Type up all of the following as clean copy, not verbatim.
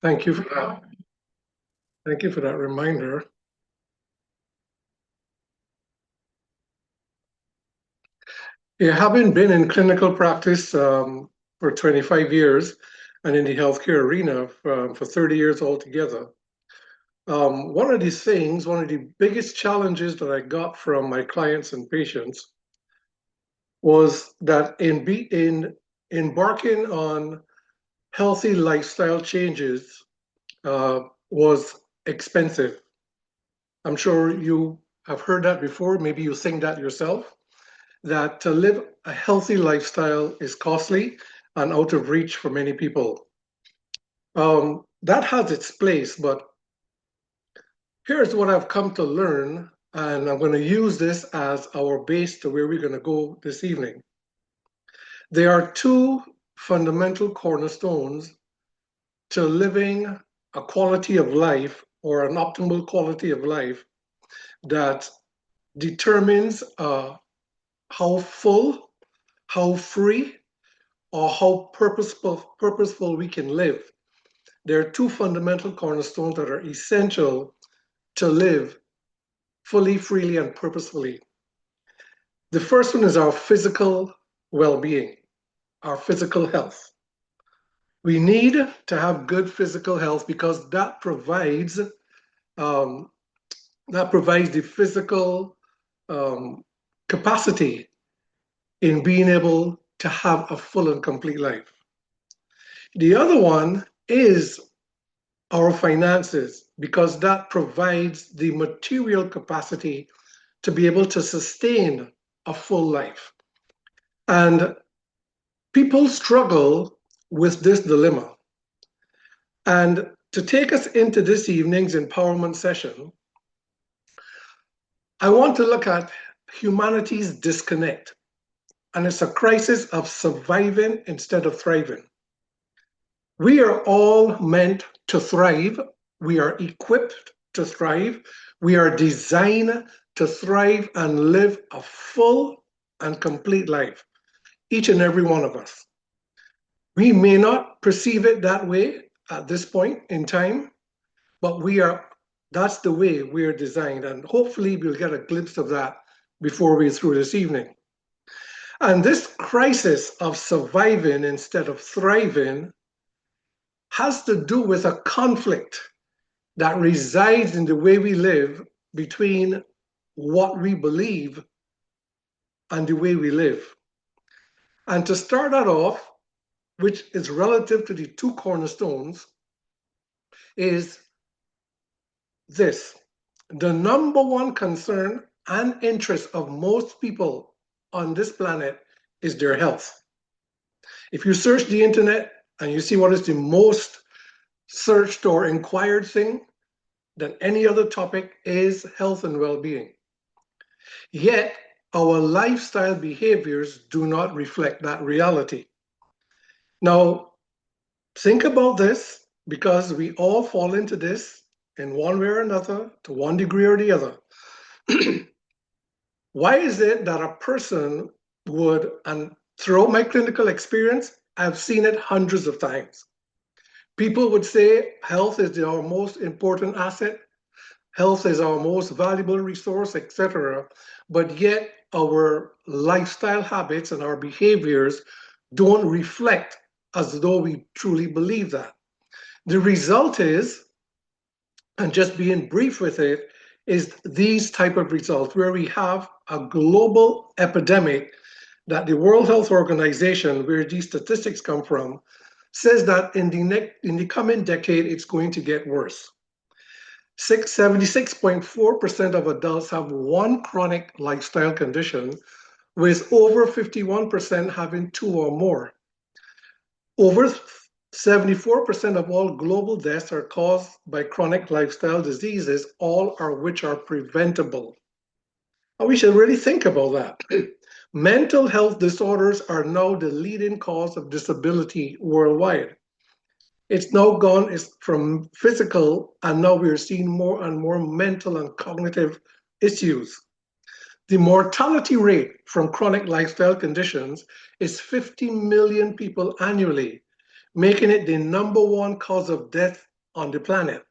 Thank you for that. Thank you for that reminder. Yeah, having been in clinical practice for 25 years and in the healthcare arena for 30 years altogether, one of the biggest challenges that I got from my clients and patients was that in embarking on healthy lifestyle changes uh, was expensive. I'm sure you have heard that before. Maybe you think that yourself, that to live a healthy lifestyle is costly and out of reach for many people. That has its place, but here's what I've come to learn, and I'm going to use this as our base to where we're going to go this evening. There are two fundamental cornerstones to living a quality of life or an optimal quality of life that determines how full, how free, or how purposeful we can live. There are two fundamental cornerstones that are essential to live fully, freely, and purposefully. The first one is our physical well-being, our physical health. We need to have good physical health because um, that provides the physical um, capacity in being able to have a full and complete life. The other one is our finances because that provides the material capacity to be able to sustain a full life. And people struggle with this dilemma. And to take us into this evening's empowerment session, I want to look at humanity's disconnect. And it's a crisis of surviving instead of thriving. We are all meant to thrive. We are equipped to thrive. We are designed to thrive and live a full and complete life, each and every one of us. We may not perceive it that way at this point in time, but that's the way we are designed. And hopefully we'll get a glimpse of that before we're through this evening. And this crisis of surviving instead of thriving has to do with a conflict that resides in the way we live between what we believe and the way we live. And to start that off, which is relative to the two cornerstones, is this. The number one concern and interest of most people on this planet is their health. If you search the internet and you see what is the most searched or inquired thing, then any other topic is health and well-being. Yet, our lifestyle behaviors do not reflect that reality. Now, think about this because we all fall into this in one way or another, to one degree or the other. Why is it that a person would, and throughout my clinical experience, I've seen it hundreds of times. People would say health is our most important asset, health is our most valuable resource, etc. But yet our lifestyle habits and our behaviors don't reflect as though we truly believe that. The result is, and just being brief with it, is these type of results where we have a global epidemic that the World Health Organization, where these statistics come from, says that in the coming decade, it's going to get worse. 76.4% of adults have one chronic lifestyle condition, with over 51% having two or more. Over 74% of all global deaths are caused by chronic lifestyle diseases, all of which are preventable. And we should really think about that. Mental health disorders are now the leading cause of disability worldwide. It's now gone from physical, and now we're seeing more and more mental and cognitive issues. The mortality rate from chronic lifestyle conditions is 50 million people annually, making it the number one cause of death on the planet,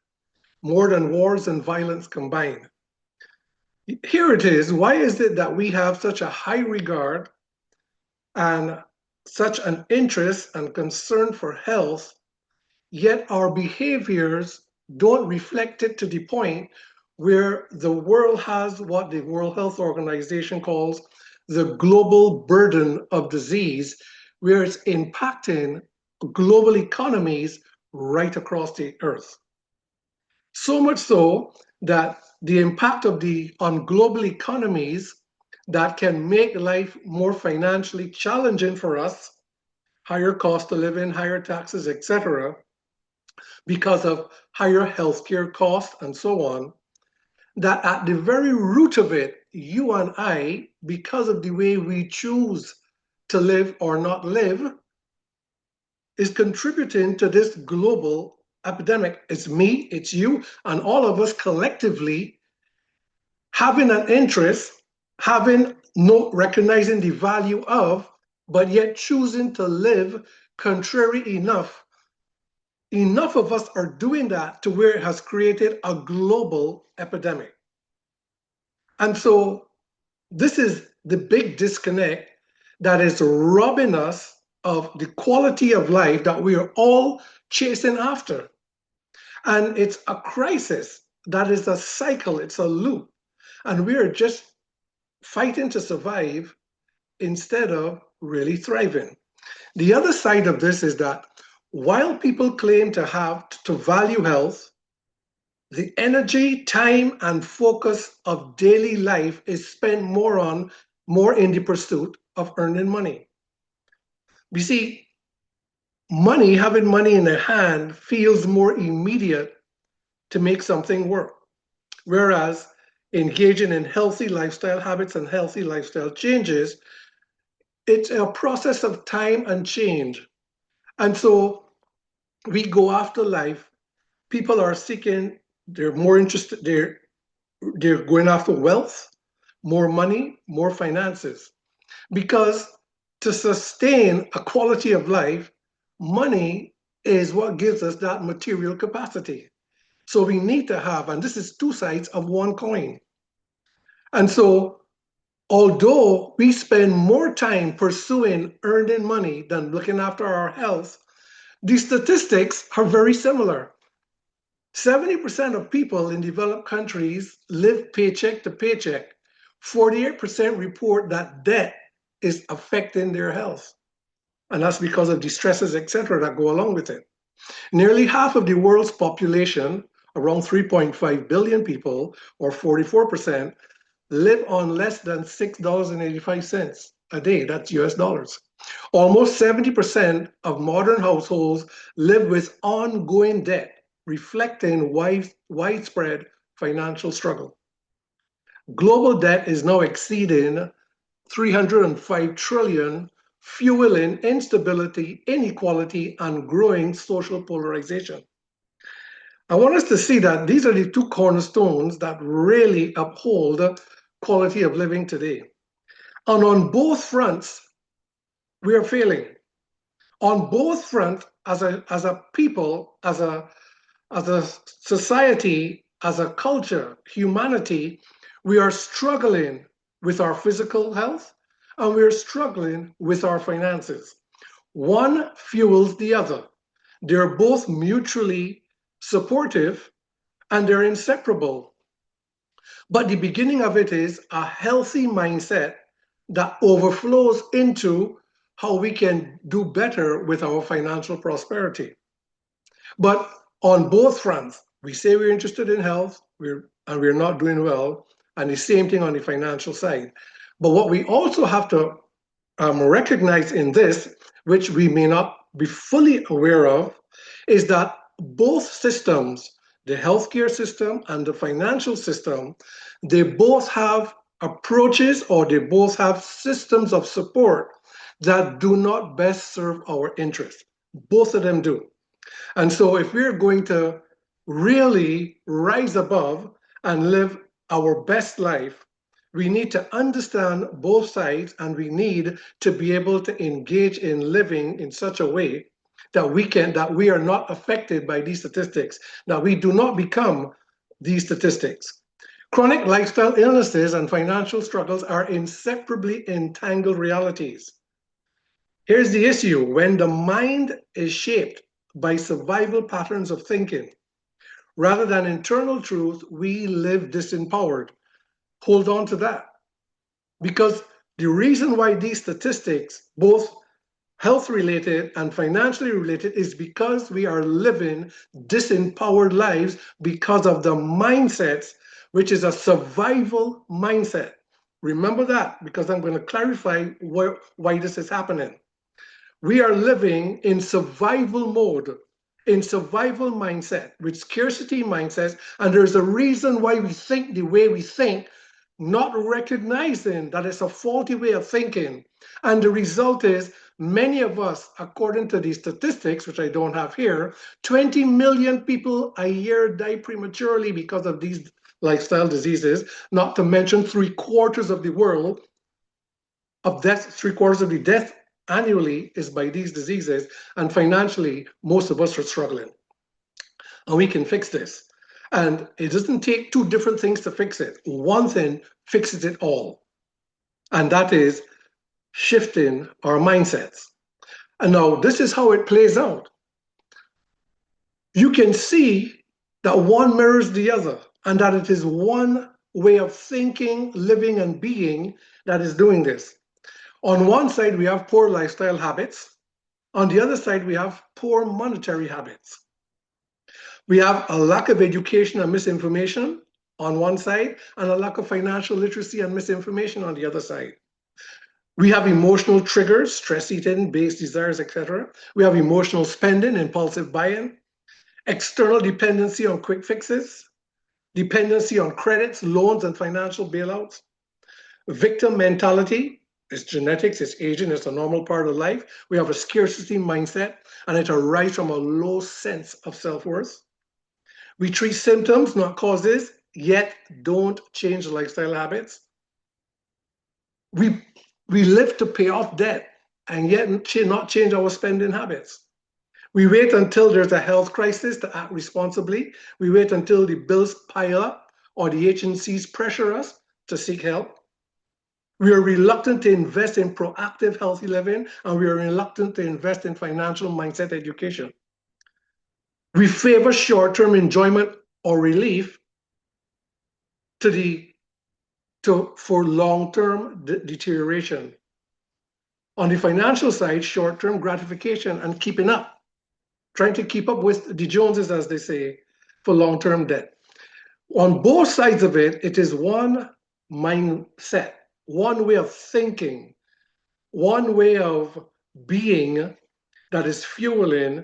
more than wars and violence combined. Here it is. Why is it that we have such a high regard and such an interest and concern for health, yet our behaviors don't reflect it to the point where the world has what the World Health Organization calls the global burden of disease, where it's impacting global economies right across the earth. So much so that the impact on global economies that can make life more financially challenging for us, higher cost of living, higher taxes, etc., because of higher healthcare costs and so on, that at the very root of it, you and I, because of the way we choose to live or not live, is contributing to this global epidemic. It's me, it's you, and all of us collectively having an interest, having no recognizing the value of, but yet choosing to live contrary enough. Enough of us are doing that to where it has created a global epidemic. And so this is the big disconnect that is robbing us of the quality of life that we are all chasing after. And it's a crisis that is a cycle, it's a loop. And we are just fighting to survive instead of really thriving. The other side of this is that while people claim to value health, the energy, time, and focus of daily life is spent more in the pursuit of earning money. You see, having money in the hand feels more immediate to make something work. Whereas engaging in healthy lifestyle habits and healthy lifestyle changes, it's a process of time and change. And so we go after life. People are seeking, they're more interested, they're going after wealth, more money, more finances. Because to sustain a quality of life, money is what gives us that material capacity. So we need to have, and this is two sides of one coin. And so, although we spend more time pursuing earning money than looking after our health, the statistics are very similar. 70% of people in developed countries live paycheck to paycheck. 48% report that debt is affecting their health. And that's because of the stresses, etc., that go along with it. Nearly half of the world's population, around 3.5 billion people, or 44%, live on less than $6.85 a day. That's US dollars. Almost 70% of modern households live with ongoing debt, reflecting widespread financial struggle. Global debt is now exceeding 305 trillion, fueling instability, inequality, and growing social polarization. I want us to see that these are the two cornerstones that really uphold quality of living today. And on both fronts, we are failing. On both fronts, as a people, as a society, as a culture, humanity, we are struggling with our physical health and we're struggling with our finances. One fuels the other. They're both mutually supportive and they're inseparable. But the beginning of it is a healthy mindset that overflows into how we can do better with our financial prosperity. But on both fronts, we say we're interested in health, we're not doing well, and the same thing on the financial side. But what we also have to recognize in this, which we may not be fully aware of, is that both systems, the healthcare system and the financial system, they both have approaches or they both have systems of support that do not best serve our interests. Both of them do. And so if we're going to really rise above and live our best life, we need to understand both sides and we need to be able to engage in living in such a way that we are not affected by these statistics, that we do not become these statistics. Chronic lifestyle illnesses and financial struggles are inseparably entangled realities. Here's the issue: when the mind is shaped by survival patterns of thinking rather than internal truth, we live disempowered. Hold on to that. Because the reason why these statistics, both health related and financially related, is because we are living disempowered lives because of the mindsets, which is a survival mindset. Remember that, because I'm going to clarify why this is happening. We are living in survival mode, in survival mindset, with scarcity mindsets, and there's a reason why we think the way we think, not recognizing that it's a faulty way of thinking. And the result is many of us, according to these statistics, which I don't have here, 20 million people a year die prematurely because of these lifestyle diseases, not to mention 3/4 of the world of death, 3/4 of the death annually is by these diseases, and financially, most of us are struggling. And we can fix this. And it doesn't take two different things to fix it. One thing fixes it all, and that is shifting our mindsets. And now this is how it plays out. You can see that one mirrors the other, and that it is one way of thinking, living, and being that is doing this. On one side, we have poor lifestyle habits. On the other side, we have poor monetary habits. We have a lack of education and misinformation on one side, and a lack of financial literacy and misinformation on the other side. We have emotional triggers, stress eating, base desires, etc. We have emotional spending, impulsive buying, external dependency on quick fixes, dependency on credits, loans, and financial bailouts, victim mentality. It's genetics, it's aging, it's a normal part of life. We have a scarcity mindset, and it arises from a low sense of self-worth. We treat symptoms, not causes, yet don't change lifestyle habits. We live to pay off debt, and yet not change our spending habits. We wait until there's a health crisis to act responsibly. We wait until the bills pile up or the agencies pressure us to seek help. We are reluctant to invest in proactive, healthy living, and we are reluctant to invest in financial mindset education. We favor short-term enjoyment or relief for long-term deterioration. On the financial side, short-term gratification and keeping up, trying to keep up with the Joneses, as they say, for long-term debt. On both sides of it, it is one mindset, one way of thinking, one way of being that is fueling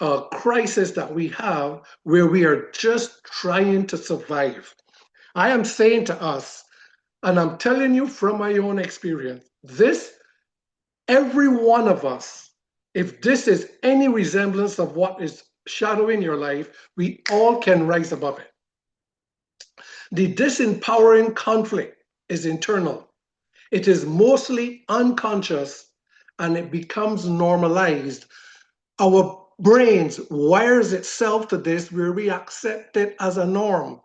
a crisis that we have where we are just trying to survive. I am saying to us, and I'm telling you from my own experience, every one of us, if this is any resemblance of what is shadowing your life, we all can rise above it. The disempowering conflict is internal. It is mostly unconscious, and it becomes normalized. Our brains wires itself to this where we accept it as a norm,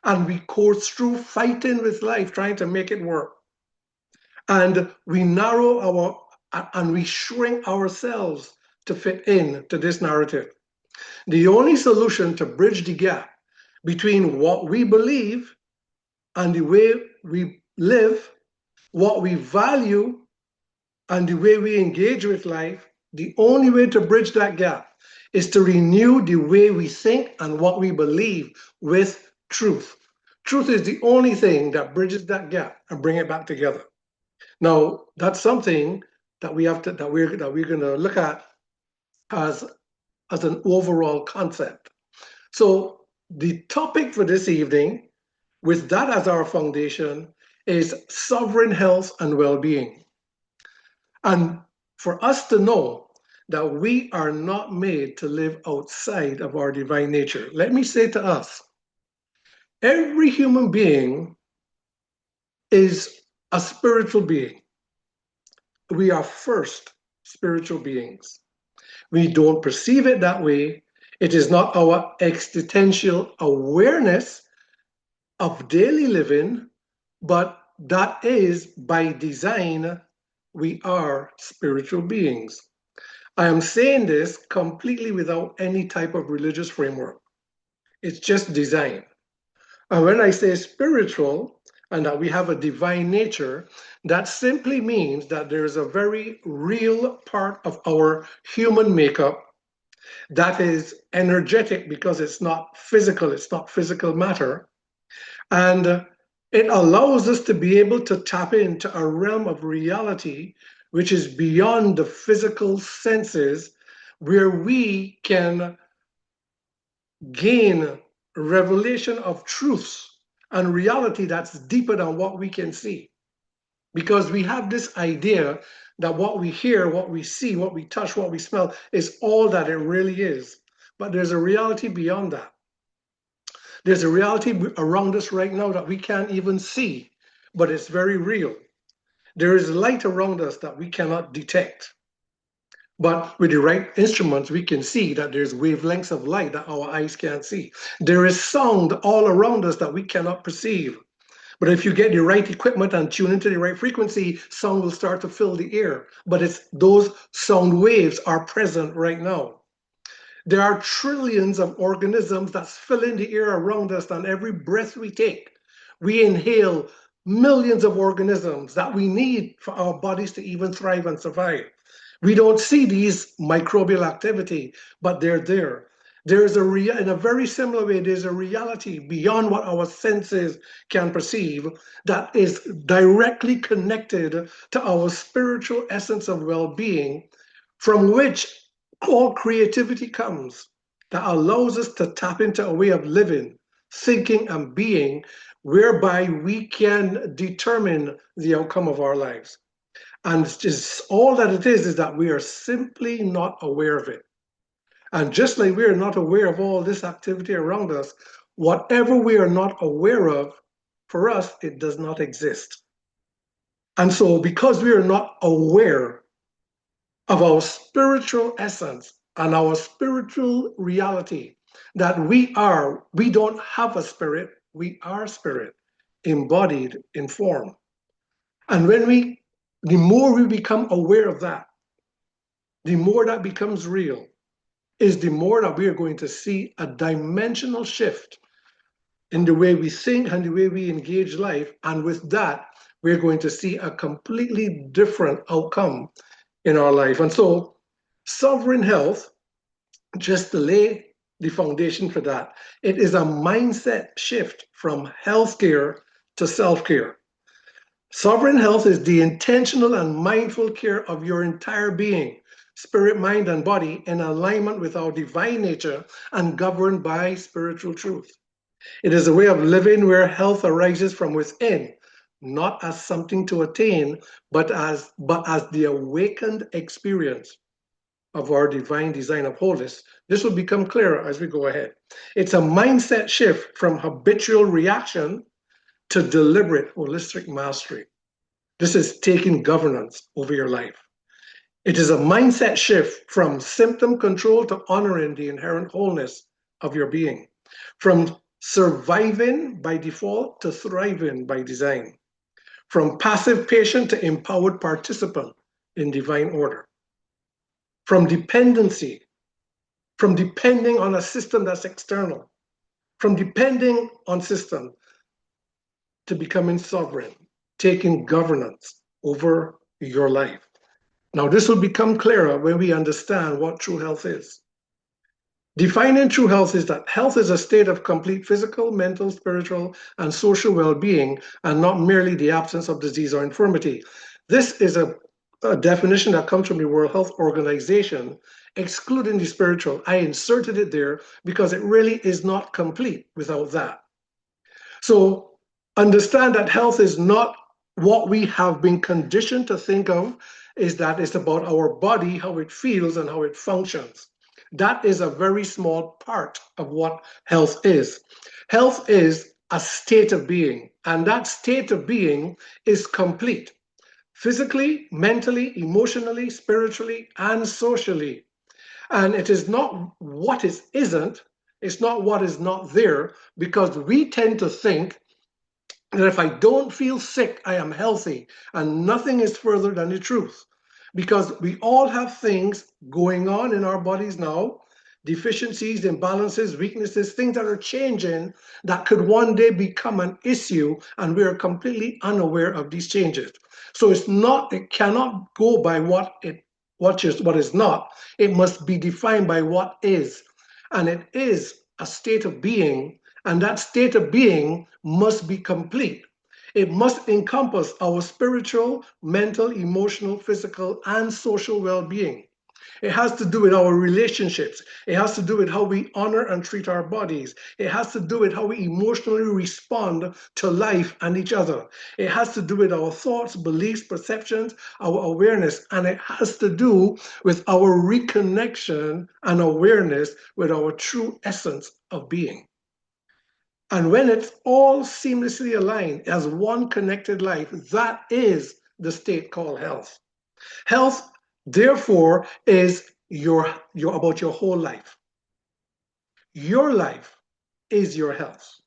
and we course through fighting with life, trying to make it work. And we we shrink ourselves to fit in to this narrative. The only solution to bridge the gap between what we believe and the way we live, what we value, and the way we engage with life, the only way to bridge that gap is to renew the way we think and what we believe with truth. Truth is the only thing that bridges that gap and bring it back together. Now, that's something that we're going to look at as an overall concept. So the topic for this evening, with that as our foundation, is sovereign health and well-being. And for us to know that we are not made to live outside of our divine nature, let me say to us, every human being is a spiritual being. We are first spiritual beings. We don't perceive it that way. It is not our existential awareness of daily living, but that is by design, we are spiritual beings. I am saying this completely without any type of religious framework. It's just design. And when I say spiritual and that we have a divine nature, that simply means that there is a very real part of our human makeup that is energetic because it's not physical matter. And it allows us to be able to tap into a realm of reality which is beyond the physical senses, where we can gain revelation of truths and reality that's deeper than what we can see. Because we have this idea that what we hear, what we see, what we touch, what we smell is all that it really is. But there's a reality beyond that. There's a reality around us right now that we can't even see, but it's very real. There is light around us that we cannot detect. But with the right instruments, we can see that there's wavelengths of light that our eyes can't see. There is sound all around us that we cannot perceive. But if you get the right equipment and tune into the right frequency, sound will start to fill the ear. But it's those sound waves are present right now. There are trillions of organisms that's filling the air around us, and every breath we take, we inhale millions of organisms that we need for our bodies to even thrive and survive. We don't see these microbial activity, but they're there. There's in a very similar way, there's a reality beyond what our senses can perceive that is directly connected to our spiritual essence of well-being, from which all creativity comes, that allows us to tap into a way of living, thinking, and being whereby we can determine the outcome of our lives. And just all that it is that we are simply not aware of it. And just like we are not aware of all this activity around us, whatever we are not aware of, for us, it does not exist. And so, because we are not aware of our spiritual essence and our spiritual reality, that we don't have a spirit, we are spirit, embodied in form. And the more we become aware of that, the more that becomes real, is the more that we are going to see a dimensional shift in the way we think and the way we engage life. And with that, we're going to see a completely different outcome in our life. And so, sovereign health, just to lay the foundation for that, it is a mindset shift from healthcare to self-care. Sovereign health is the intentional and mindful care of your entire being, spirit, mind, and body, in alignment with our divine nature and governed by spiritual truth. It is a way of living where health arises from within, not as something to attain, but as the awakened experience of our divine design of wholeness. This will become clearer as we go ahead. It's a mindset shift from habitual reaction to deliberate holistic mastery. This is taking governance over your life. It is a mindset shift from symptom control to honoring the inherent wholeness of your being, from surviving by default to thriving by design, from passive patient to empowered participant in divine order, from depending on a system that's external, from depending on system to becoming sovereign, taking governance over your life. Now, this will become clearer when we understand what true health is. Defining true health is that health is a state of complete physical, mental, spiritual, and social well-being, and not merely the absence of disease or infirmity. This is a definition that comes from the World Health Organization, excluding the spiritual. I inserted it there because it really is not complete without that. So understand that health is not what we have been conditioned to think of, is that it's about our body, how it feels and how it functions. That is a very small part of what health is. Health is a state of being, and that state of being is complete. Physically, mentally, emotionally, spiritually, and socially. And it is not what is isn't, it's not what is not there, because we tend to think that if I don't feel sick, I am healthy. And nothing is further than the truth. Because we all have things going on in our bodies now, deficiencies, imbalances, weaknesses, things that are changing that could one day become an issue, and we are completely unaware of these changes. So it cannot go by what is not. It must be defined by what is. And it is a state of being, and that state of being must be complete. It must encompass our spiritual, mental, emotional, physical, and social well being. It has to do with our relationships. It has to do with how we honor and treat our bodies. It has to do with how we emotionally respond to life and each other. It has to do with our thoughts, beliefs, perceptions, our awareness, and it has to do with our reconnection and awareness with our true essence of being. And when it's all seamlessly aligned as one connected life, that is the state called health. Health, therefore, is your about your whole life. Your life is your health.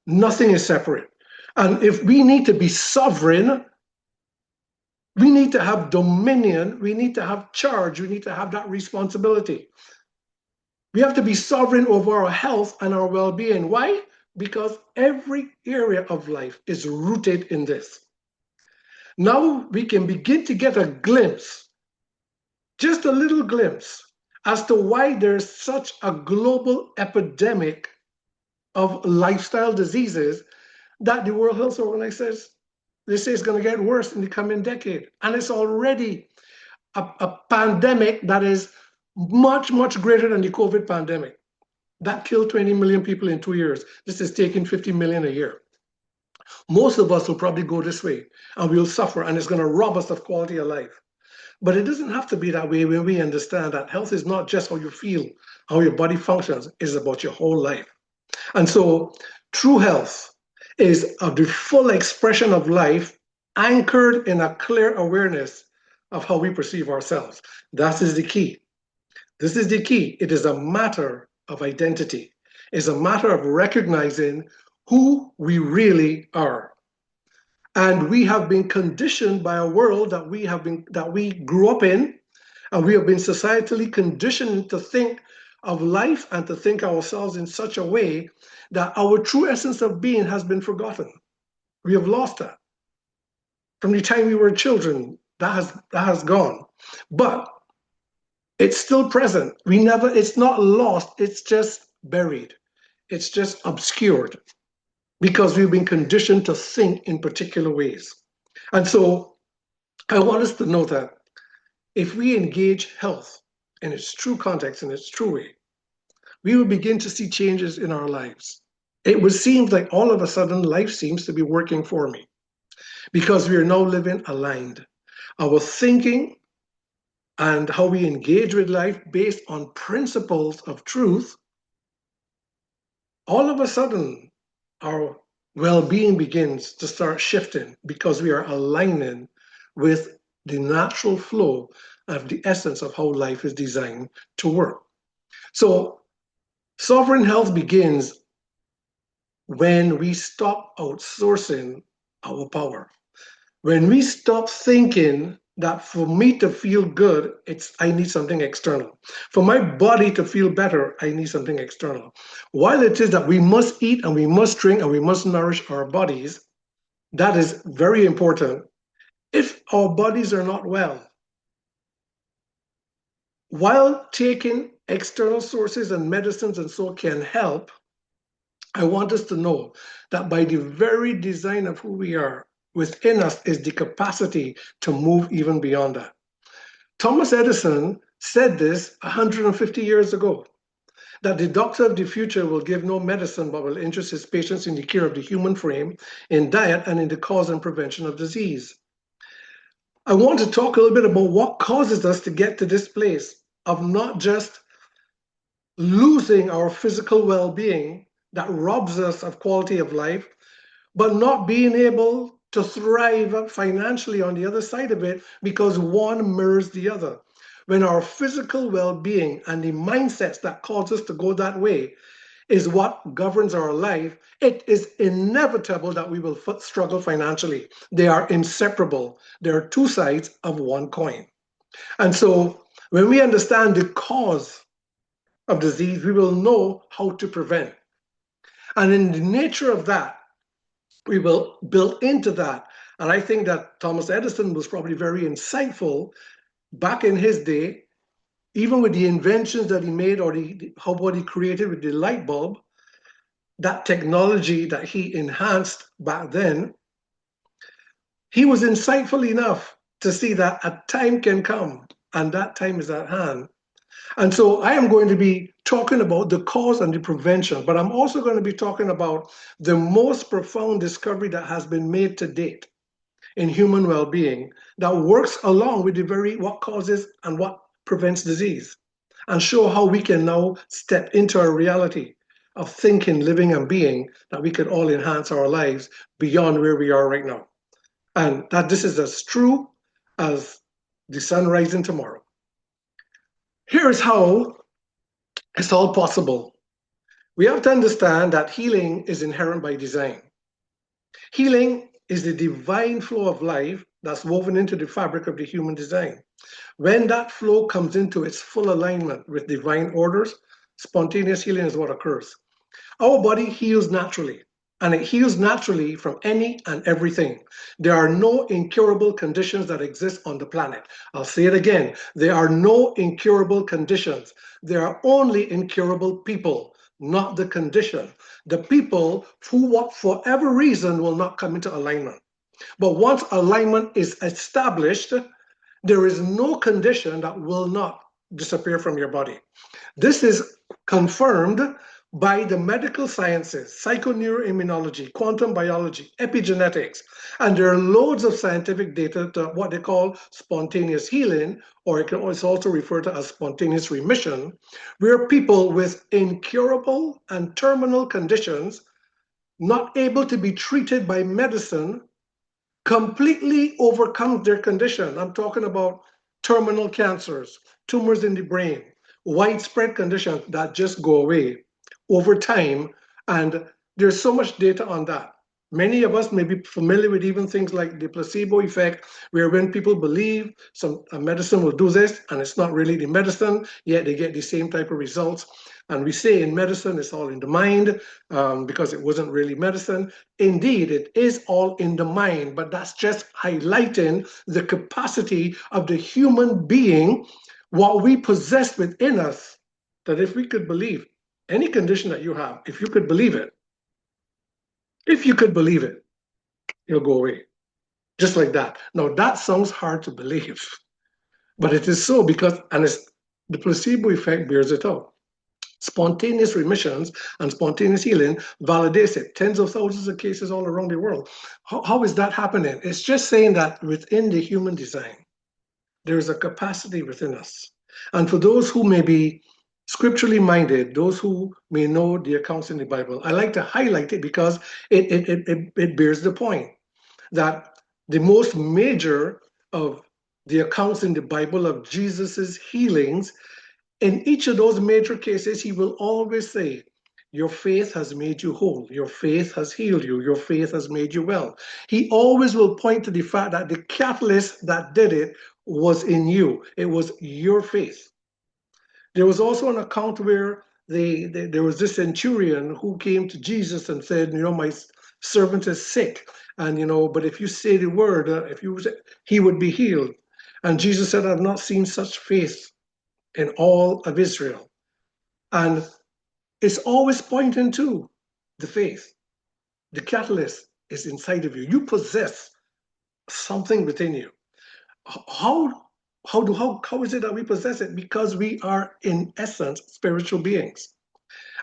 Nothing is separate. And if we need to be sovereign, we need to have dominion, we need to have charge, we need to have that responsibility. We have to be sovereign over our health and our well being. Why? Because every area of life is rooted in this. Now we can begin to get a glimpse, just a little glimpse, as to why there's such a global epidemic of lifestyle diseases that the World Health Organization says they say it's going to get worse in the coming decade. And it's already a pandemic that is much, much greater than the COVID pandemic. That killed 20 million people in 2 years. This is taking 50 million a year. Most of us will probably go this way and we'll suffer, and it's going to rob us of quality of life. But it doesn't have to be that way when we understand that health is not just how you feel, how your body functions, it's about your whole life. And so true health is the full expression of life anchored in a clear awareness of how we perceive ourselves. That is the key. This is the key. It is a matter of identity. It's a matter of recognizing who we really are. And we have been conditioned by a world that we grew up in, and we have been societally conditioned to think of life and to think ourselves in such a way that our true essence of being has been forgotten. We have lost that. From the time we were children, that has gone. But it's still present. It's not lost, it's just buried. It's just obscured because we've been conditioned to think in particular ways. And so I want us to know that if we engage health in its true context, in its true way, we will begin to see changes in our lives. It would seem like all of a sudden life seems to be working for me because we are now living aligned. Our thinking and how we engage with life based on principles of truth, all of a sudden our well-being begins to start shifting because we are aligning with the natural flow of the essence of how life is designed to work. So sovereign health begins when we stop outsourcing our power. When we stop thinking that for me to feel good, I need something external. For my body to feel better, I need something external. While it is that we must eat and we must drink and we must nourish our bodies, that is very important. If our bodies are not well, while taking external sources and medicines and so can help, I want us to know that by the very design of who we are, within us is the capacity to move even beyond that. Thomas Edison said this 150 years ago, that the doctor of the future will give no medicine but will interest his patients in the care of the human frame, in diet, and in the cause and prevention of disease. I want to talk a little bit about what causes us to get to this place of not just losing our physical well-being that robs us of quality of life, but not being able to thrive financially on the other side of it because one mirrors the other. when our physical well-being and the mindsets that cause us to go that way is what governs our life, it is inevitable that we will struggle financially. They are inseparable. There are two sides of one coin. And so when we understand the cause of disease, we will know how to prevent. And in the nature of that, we will build into that. And I think that Thomas Edison was probably very insightful back in his day, even with the inventions that he made or what he created with the light bulb, that technology that he enhanced back then, he was insightful enough to see that a time can come, and that time is at hand. And so I am going to be talking about the cause and the prevention, but I'm also going to be talking about the most profound discovery that has been made to date in human well-being that works along with the very what causes and what prevents disease, and show how we can now step into a reality of thinking, living, and being that we can all enhance our lives beyond where we are right now. And that this is as true as the sun rising tomorrow. Here's how it's all possible. We have to understand that healing is inherent by design. Healing is the divine flow of life that's woven into the fabric of the human design. When that flow comes into its full alignment with divine orders, spontaneous healing is what occurs. Our body heals naturally, and it heals naturally from any and everything. There are no incurable conditions that exist on the planet. I'll say it again. There are no incurable conditions. There are only incurable people, not the condition. The people who, for whatever reason, will not come into alignment. But once alignment is established, there is no condition that will not disappear from your body. This is confirmed by the medical sciences, psychoneuroimmunology, quantum biology, epigenetics, and there are loads of scientific data to what they call spontaneous healing, or it can also refer to as spontaneous remission, where people with incurable and terminal conditions, not able to be treated by medicine, completely overcome their condition. I'm talking about terminal cancers, tumors in the brain, widespread conditions that just go away over time. And there's so much data on that. Many of us may be familiar with even things like the placebo effect, where when people believe a medicine will do this, and it's not really the medicine, yet they get the same type of results. And we say in medicine, it's all in the mind, because it wasn't really medicine. Indeed, it is all in the mind, but that's just highlighting the capacity of the human being, what we possess within us, that if we could believe any condition that you have, if you could believe it, it'll go away. Just like that. Now, that sounds hard to believe, but it is so because, and it's the placebo effect bears it out. Spontaneous remissions and spontaneous healing validates it. Tens of thousands of cases all around the world. How is that happening? It's just saying that within the human design, there is a capacity within us. And for those who may be scripturally minded, those who may know the accounts in the Bible, I like to highlight it because it bears the point that the most major of the accounts in the Bible of Jesus's healings, in each of those major cases, he will always say, your faith has made you whole. Your faith has healed you. Your faith has made you well. He always will point to the fact that the catalyst that did it was in you. It was your faith. There was also an account where there was this centurion who came to Jesus and said, my servant is sick. And, but if you say the word, he would be healed. And Jesus said, I've not seen such faith in all of Israel. And it's always pointing to the faith. The catalyst is inside of you. You possess something within you. How is it that we possess it? Because we are, in essence, spiritual beings.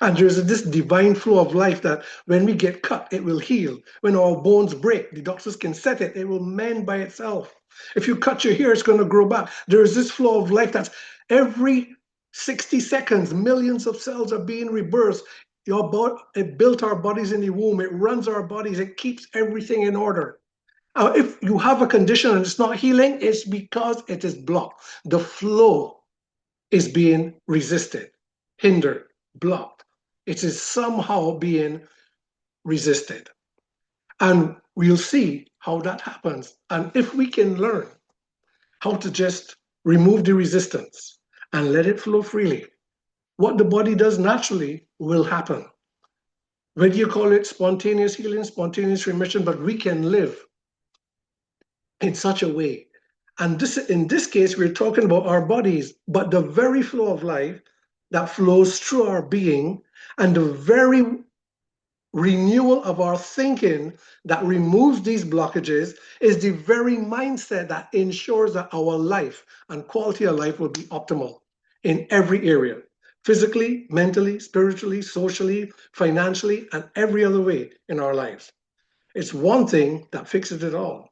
And there's this divine flow of life that when we get cut, it will heal. When our bones break, the doctors can set it. It will mend by itself. If you cut your hair, it's going to grow back. There's this flow of life that's every 60 seconds, millions of cells are being rebirthed. It built our bodies in the womb. It runs our bodies. It keeps everything in order. If you have a condition and it's not healing, it's because it is blocked. The flow is being resisted, hindered, blocked. It is somehow being resisted. And we'll see how that happens. And if we can learn how to just remove the resistance and let it flow freely, what the body does naturally will happen. Whether you call it spontaneous healing, spontaneous remission, but we can live in such a way. And in this case, we're talking about our bodies, but the very flow of life that flows through our being and the very renewal of our thinking that removes these blockages is the very mindset that ensures that our life and quality of life will be optimal in every area, physically, mentally, spiritually, socially, financially, and every other way in our lives. It's one thing that fixes it all.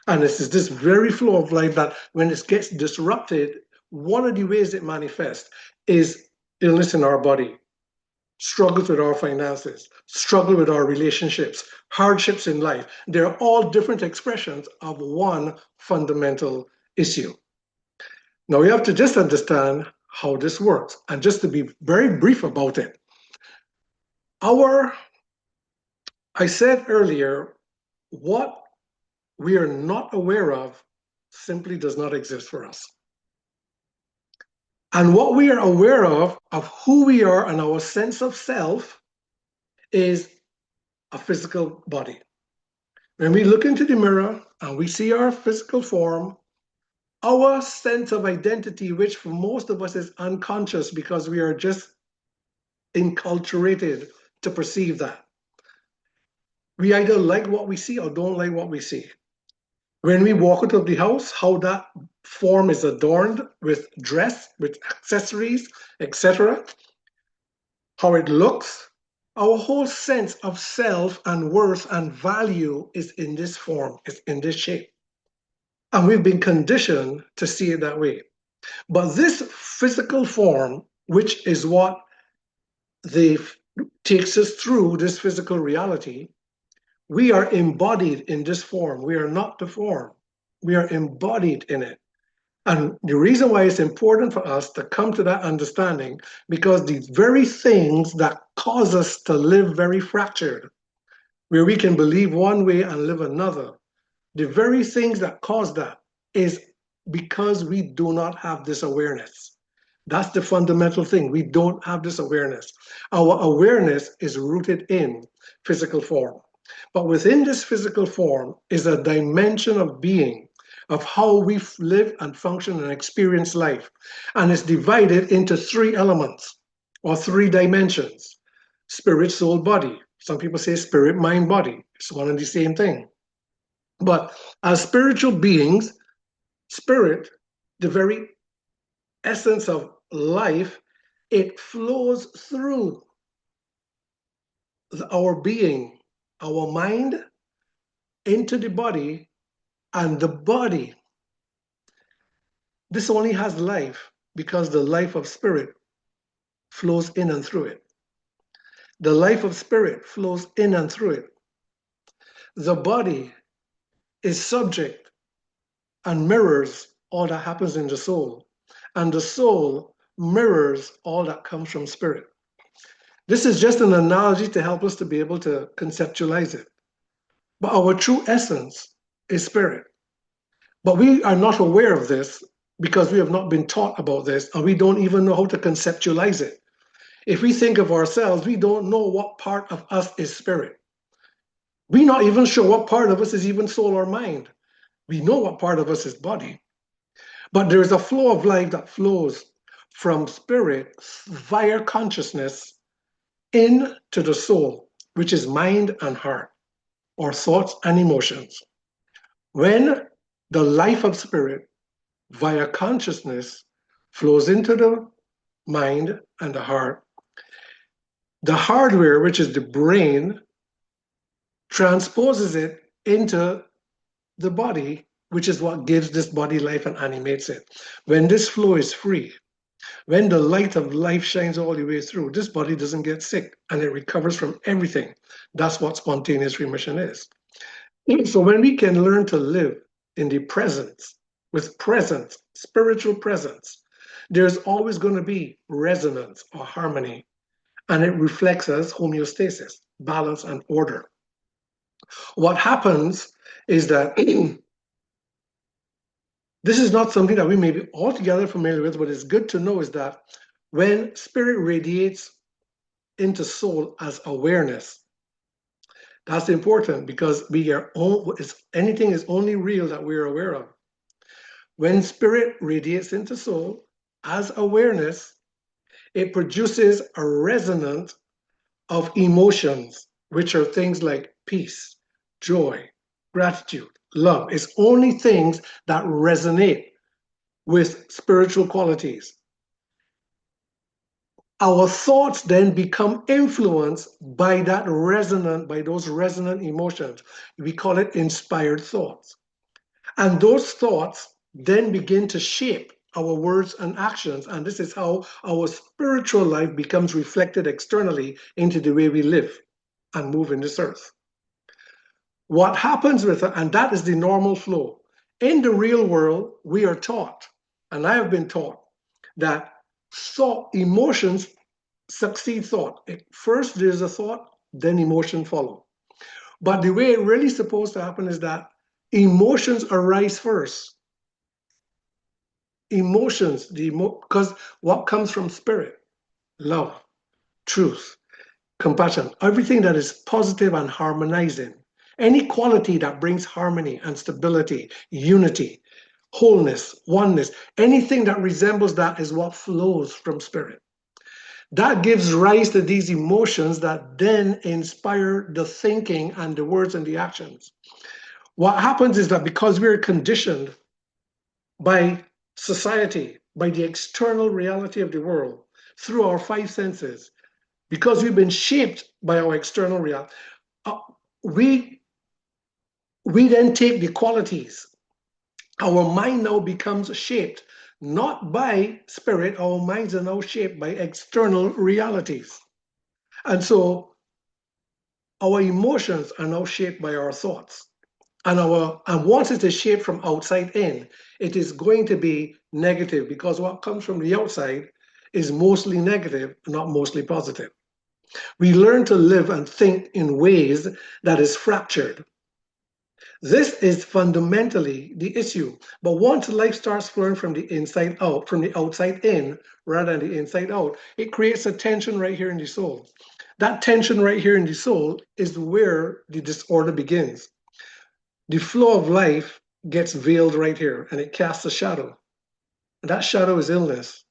And it's this very flow of life that when it gets disrupted, one of the ways it manifests is illness in our body, struggles with our finances, struggle with our relationships, hardships in life. They're all different expressions of one fundamental issue. Now we have to just understand how this works. And just to be very brief about it, I said earlier, what we are not aware of simply does not exist for us. And what we are aware of who we are and our sense of self is a physical body. When we look into the mirror and we see our physical form, our sense of identity, which for most of us is unconscious because we are just enculturated to perceive that. We either like what we see or don't like what we see. When we walk out of the house, how that form is adorned with dress, with accessories, etc., how it looks, our whole sense of self and worth and value is in this form, is in this shape. And we've been conditioned to see it that way. But this physical form, which is what takes us through this physical reality, we are embodied in this form. We are not the form. We are embodied in it. And the reason why it's important for us to come to that understanding, because these very things that cause us to live very fractured, where we can believe one way and live another, the very things that cause that is because we do not have this awareness. That's the fundamental thing. We don't have this awareness. Our awareness is rooted in physical form. But within this physical form is a dimension of being, of how we live and function and experience life. And it's divided into three elements or three dimensions: spirit, soul, body. Some people say spirit, mind, body. It's one and the same thing. But as spiritual beings, spirit, the very essence of life, it flows through our being, our mind, into the body, and the body. This only has life because the life of spirit flows in and through it. The life of spirit flows in and through it. The body is subject and mirrors all that happens in the soul, and the soul mirrors all that comes from spirit. This is just an analogy to help us to be able to conceptualize it. But our true essence is spirit. But we are not aware of this because we have not been taught about this, and we don't even know how to conceptualize it. If we think of ourselves, we don't know what part of us is spirit. We're not even sure what part of us is even soul or mind. We know what part of us is body. But there is a flow of life that flows from spirit via consciousness into the soul, which is mind and heart, or thoughts and emotions. When the life of spirit via consciousness flows into the mind and the heart, the hardware, which is the brain, transposes it into the body, which is what gives this body life and animates it. When this flow is free, when the light of life shines all the way through, this body doesn't get sick and it recovers from everything. That's what spontaneous remission is. So when we can learn to live in the presence, with presence, spiritual presence, there's always going to be resonance or harmony, and it reflects as homeostasis, balance, and order. What happens is that this is not something that we may be altogether familiar with, but it's good to know is that when spirit radiates into soul as awareness, that's important because anything is only real that we're aware of. When spirit radiates into soul as awareness, it produces a resonance of emotions, which are things like peace, joy, gratitude, love. It's only things that resonate with spiritual qualities. Our thoughts then become influenced by those resonant emotions. We call it inspired thoughts. And those thoughts then begin to shape our words and actions. And this is how our spiritual life becomes reflected externally into the way we live and move in this earth. What happens with it, and that is the normal flow. In the real world, we are taught, and I have been taught, that emotions succeed thought. First there's a thought, then emotion follow. But the way it really supposed to happen is that emotions arise first. Emotions, because what comes from spirit? Love, truth, compassion, everything that is positive and harmonizing. Any quality that brings harmony and stability, unity, wholeness, oneness, anything that resembles that is what flows from spirit. That gives rise to these emotions that then inspire the thinking and the words and the actions. What happens is that because we're conditioned by society, by the external reality of the world, through our five senses, because we've been shaped by our external reality, we then take the qualities. Our mind now becomes shaped not by spirit, our minds are now shaped by external realities. And so our emotions are now shaped by our thoughts. And once it is shaped from outside in, it is going to be negative because what comes from the outside is mostly negative, not mostly positive. We learn to live and think in ways that is fractured. This is fundamentally the issue. But once life starts flowing from the inside out, from the outside in, rather than the inside out, it creates a tension right here in the soul. That tension right here in the soul is where the disorder begins. The flow of life gets veiled right here and it casts a shadow. And that shadow is illness.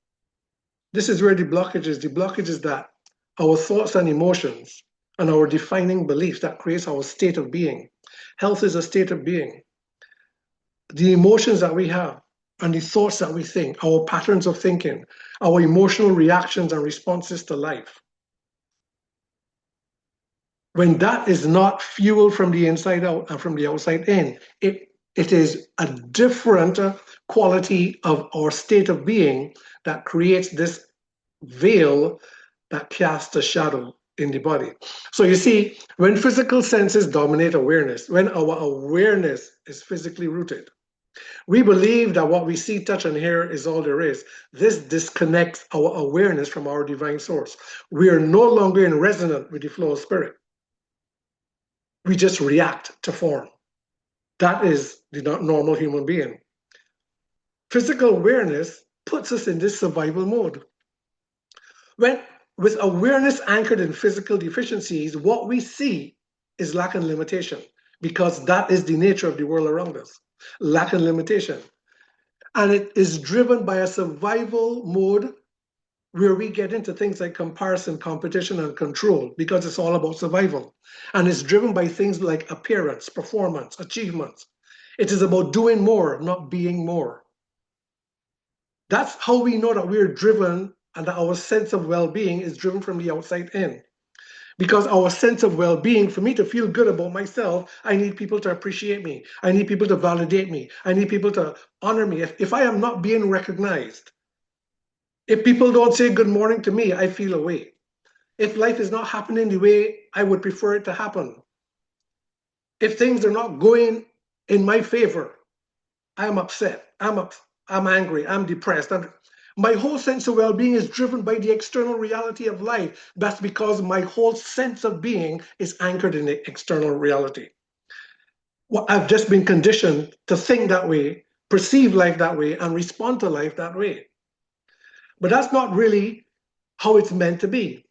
This is where the blockage is. The blockage is that our thoughts and emotions and our defining beliefs that creates our state of being. Health is a state of being. The emotions that we have and the thoughts that we think, our patterns of thinking, our emotional reactions and responses to life. When that is not fueled from the inside out and from the outside in, it is a different quality of our state of being that creates this veil that casts a shadow in the body. So you see, when physical senses dominate awareness, when our awareness is physically rooted, we believe that what we see, touch, and hear is all there is. This disconnects our awareness from our divine source. We are no longer in resonance with the flow of spirit. We just react to form. That is the normal human being. Physical awareness puts us in this survival mode. With awareness anchored in physical deficiencies, what we see is lack and limitation, because that is the nature of the world around us, lack and limitation. And it is driven by a survival mode where we get into things like comparison, competition, and control, because it's all about survival. And it's driven by things like appearance, performance, achievements. It is about doing more, not being more. That's how we know that we're driven and that our sense of well-being is driven from the outside in. Because our sense of well-being, for me to feel good about myself, I need people to appreciate me. I need people to validate me. I need people to honor me. If I am not being recognized, if people don't say good morning to me, I feel away. If life is not happening the way I would prefer it to happen, If things are not going in my favor, I'm upset, I'm angry, I'm depressed. My whole sense of well-being is driven by the external reality of life. That's because my whole sense of being is anchored in the external reality. Well, I've just been conditioned to think that way, perceive life that way, and respond to life that way. But that's not really how it's meant to be.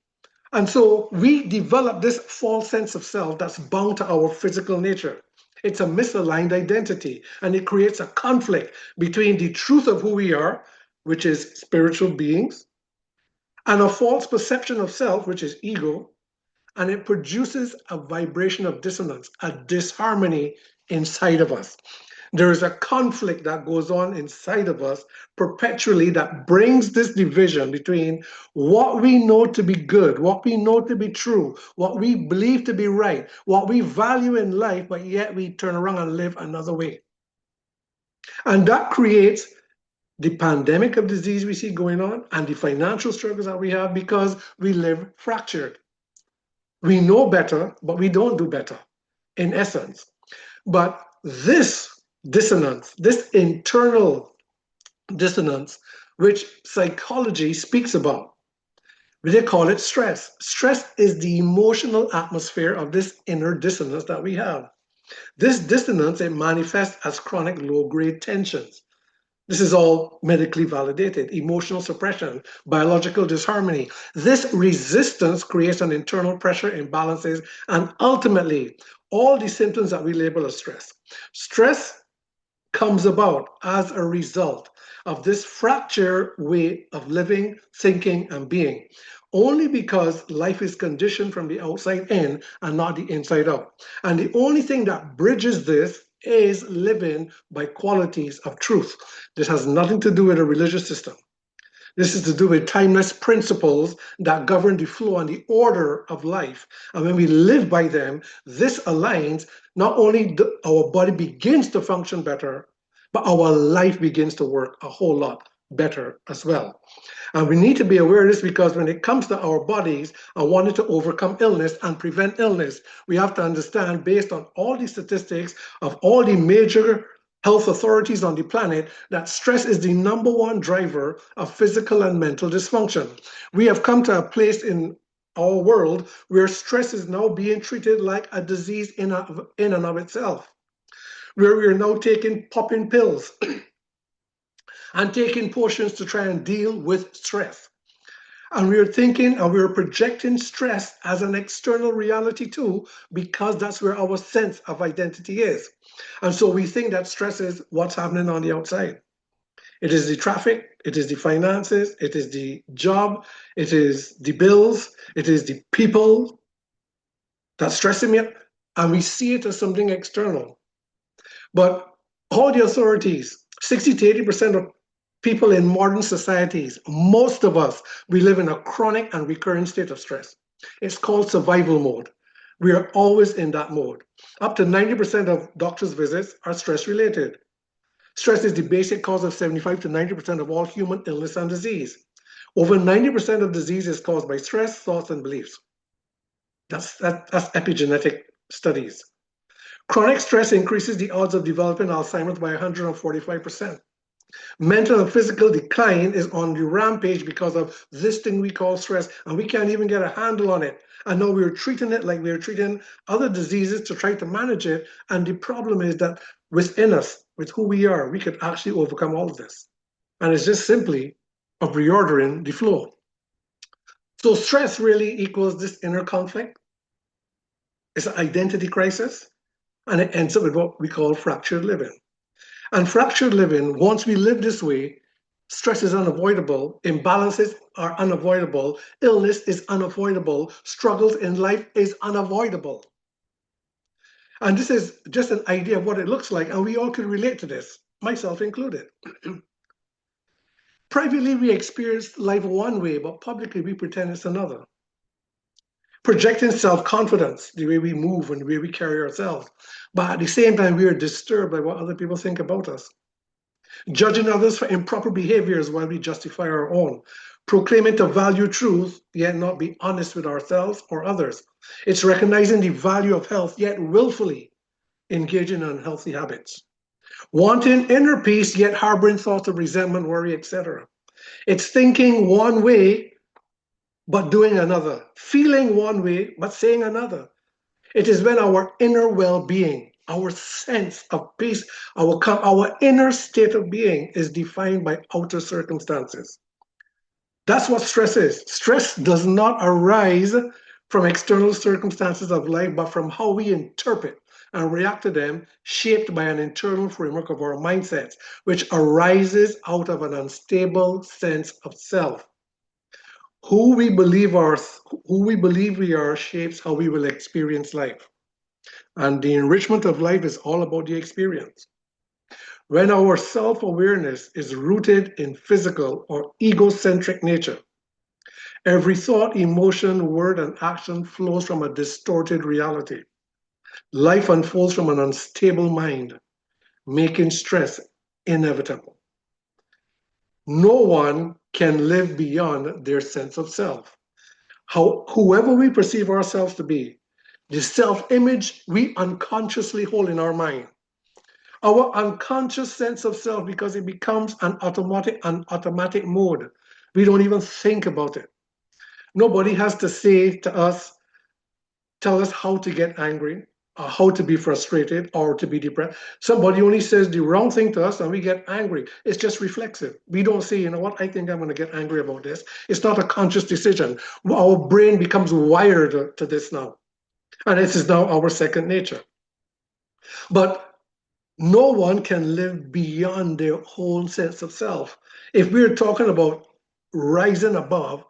And so we develop this false sense of self that's bound to our physical nature. It's a misaligned identity, and it creates a conflict between the truth of who we are, which is spiritual beings, and a false perception of self, which is ego, and it produces a vibration of dissonance, a disharmony inside of us. There is a conflict that goes on inside of us perpetually that brings this division between what we know to be good, what we know to be true, what we believe to be right, what we value in life, but yet we turn around and live another way. And that creates the pandemic of disease we see going on and the financial struggles that we have because we live fractured. We know better, but we don't do better, in essence. But this dissonance, this internal dissonance, which psychology speaks about, they call it stress. Stress is the emotional atmosphere of this inner dissonance that we have. This dissonance, it manifests as chronic low-grade tensions. This is all medically validated. Emotional suppression, biological disharmony. This resistance creates an internal pressure imbalances and ultimately all the symptoms that we label as stress. Stress comes about as a result of this fractured way of living, thinking, and being, only because life is conditioned from the outside in and not the inside out. And the only thing that bridges this is living by qualities of truth. This has nothing to do with a religious system. This is to do with timeless principles that govern the flow and the order of life. And when we live by them, this aligns, not only our body begins to function better, but our life begins to work a whole lot better as well. And we need to be aware of this because when it comes to our bodies and wanting to overcome illness and prevent illness, we have to understand, based on all the statistics of all the major health authorities on the planet, that stress is the number one driver of physical and mental dysfunction. We have come to a place in our world where stress is now being treated like a disease in and of itself, where we are now popping pills and taking potions to try and deal with stress. And we are thinking and we are projecting stress as an external reality too, because that's where our sense of identity is. And so we think that stress is what's happening on the outside. It is the traffic, it is the finances, it is the job, it is the bills, it is the people that's stressing me. And we see it as something external. But all the authorities, 60 to 80% of people in modern societies, most of us, we live in a chronic and recurrent state of stress. It's called survival mode. We are always in that mode. Up to 90% of doctors' visits are stress related. Stress is the basic cause of 75 to 90% of all human illness and disease. Over 90% of disease is caused by stress, thoughts, and beliefs. That's epigenetic studies. Chronic stress increases the odds of developing Alzheimer's by 145%. Mental and physical decline is on the rampage because of this thing we call stress, and we can't even get a handle on it. And now we're treating it like we're treating other diseases to try to manage it. And the problem is that within us, with who we are, we could actually overcome all of this. And it's just simply of reordering the flow. So stress really equals this inner conflict. It's an identity crisis, and it ends up with what we call fractured living. And fractured living, once we live this way, stress is unavoidable, imbalances are unavoidable, illness is unavoidable, struggles in life is unavoidable. And this is just an idea of what it looks like, and we all could relate to this, myself included. Privately, we experience life one way, but publicly we pretend it's another. Projecting self-confidence, the way we move and the way we carry ourselves. But at the same time, we are disturbed by what other people think about us. Judging others for improper behaviors while we justify our own. Proclaiming to value truth, yet not be honest with ourselves or others. It's recognizing the value of health, yet willfully engaging in unhealthy habits. Wanting inner peace, yet harboring thoughts of resentment, worry, etc. It's thinking one way, but doing another. Feeling one way, but saying another. It is when our inner well-being, our sense of peace, our inner state of being is defined by outer circumstances. That's what stress is. Stress does not arise from external circumstances of life, but from how we interpret and react to them, shaped by an internal framework of our mindsets, which arises out of an unstable sense of self. Who we believe we are shapes how we will experience life. And the enrichment of life is all about the experience. When our self-awareness is rooted in physical or egocentric nature, every thought, emotion, word, and action flows from a distorted reality. Life unfolds from an unstable mind, making stress inevitable. No one can live beyond their sense of self. Whoever we perceive ourselves to be, the self-image we unconsciously hold in our mind, our unconscious sense of self, because it becomes an automatic mode. We don't even think about it. Nobody has to say to us, tell us how to get angry, or how to be frustrated, or to be depressed. Somebody only says the wrong thing to us and we get angry. It's just reflexive. We don't say, you know what, I think I'm going to get angry about this. It's not a conscious decision. Our brain becomes wired to this now. And this is now our second nature. But no one can live beyond their whole sense of self. If we're talking about rising above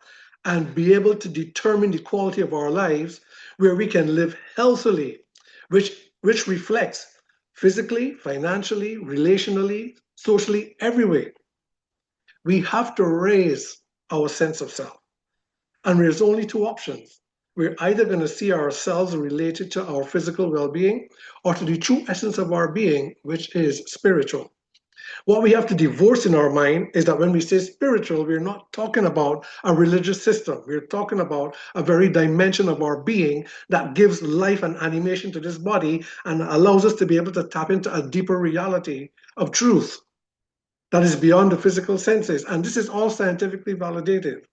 and be able to determine the quality of our lives, where we can live healthily, which reflects physically, financially, relationally, socially, everywhere, we have to raise our sense of self. And there's only two options. We're either going to see ourselves related to our physical well-being or to the true essence of our being, which is spiritual. What we have to divorce in our mind is that when we say spiritual, we're not talking about a religious system. We're talking about a very dimension of our being that gives life and animation to this body and allows us to be able to tap into a deeper reality of truth that is beyond the physical senses. And this is all scientifically validated,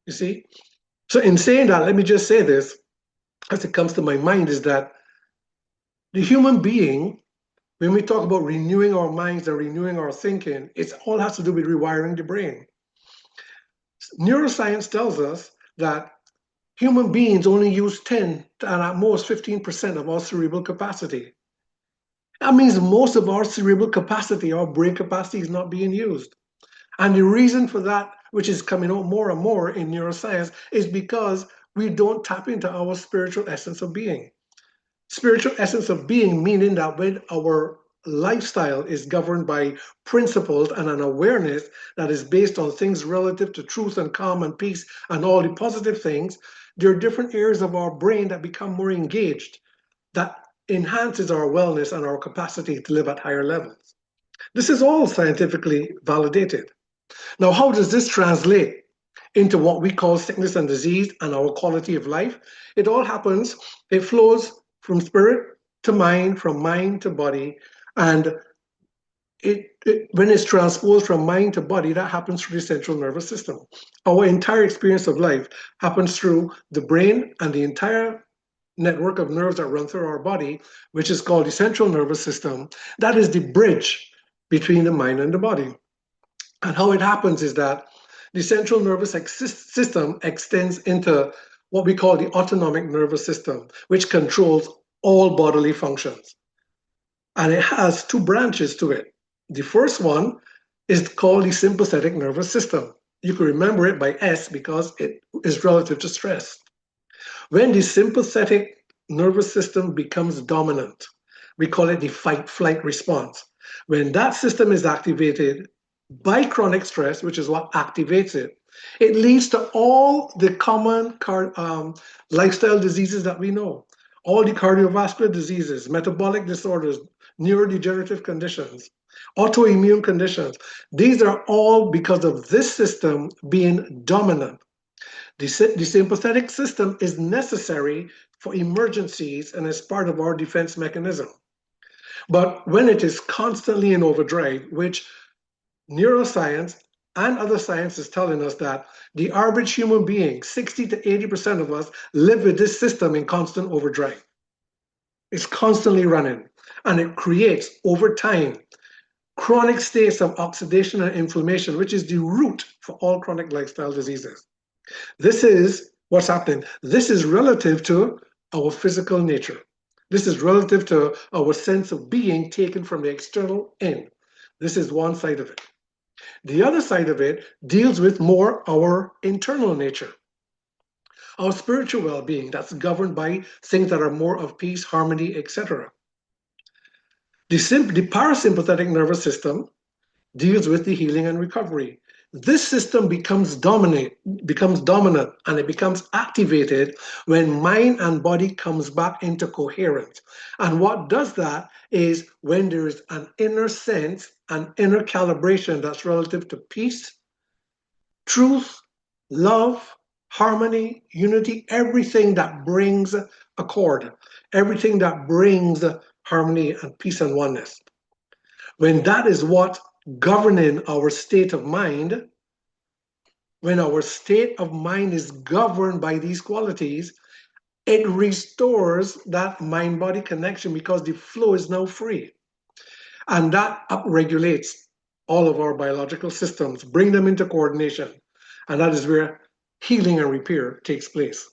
you see? So in saying that, let me just say this, as it comes to my mind, is that the human being, when we talk about renewing our minds and renewing our thinking, it all has to do with rewiring the brain. Neuroscience tells us that human beings only use 10 and at most 15% of our cerebral capacity. That means most of our cerebral capacity, our brain capacity, is not being used. And the reason for that, which is coming out more and more in neuroscience, is because we don't tap into our spiritual essence of being. Spiritual essence of being, meaning that when our lifestyle is governed by principles and an awareness that is based on things relative to truth and calm and peace and all the positive things, there are different areas of our brain that become more engaged, that enhances our wellness and our capacity to live at higher levels. This is all scientifically validated. Now, how does this translate into what we call sickness and disease and our quality of life? It all happens, it flows from spirit to mind, from mind to body, and when it's transposed from mind to body, that happens through the central nervous system. Our entire experience of life happens through the brain and the entire network of nerves that run through our body, which is called the central nervous system. That is the bridge between the mind and the body. And how it happens is that the central nervous system extends into what we call the autonomic nervous system, which controls all bodily functions. And it has two branches to it. The first one is called the sympathetic nervous system. You can remember it by S because it is relative to stress. When the sympathetic nervous system becomes dominant, we call it the fight-flight response. When that system is activated by chronic stress, which is what activates it, it leads to all the common lifestyle diseases that we know, all the cardiovascular diseases, metabolic disorders, neurodegenerative conditions, autoimmune conditions. These are all because of this system being dominant. The sympathetic system is necessary for emergencies and is part of our defense mechanism. But when it is constantly in overdrive, which neuroscience and other science is telling us that the average human being, 60 to 80% of us, live with this system in constant overdrive. It's constantly running, and it creates, over time, chronic states of oxidation and inflammation, which is the root for all chronic lifestyle diseases. This is what's happening. This is relative to our physical nature. This is relative to our sense of being taken from the external in. This is one side of it. The other side of it deals with more our internal nature, our spiritual well-being that's governed by things that are more of peace, harmony, etc. The parasympathetic nervous system deals with the healing and recovery. This system becomes dominant, and it becomes activated when mind and body comes back into coherence. And what does that is when there is an inner sense, an inner calibration that's relative to peace, truth, love, harmony, unity, everything that brings accord, everything that brings harmony and peace and oneness. When that is what governing our state of mind, when our state of mind is governed by these qualities, it restores that mind-body connection because the flow is now free. And that upregulates all of our biological systems, bring them into coordination. And that is where healing and repair takes place.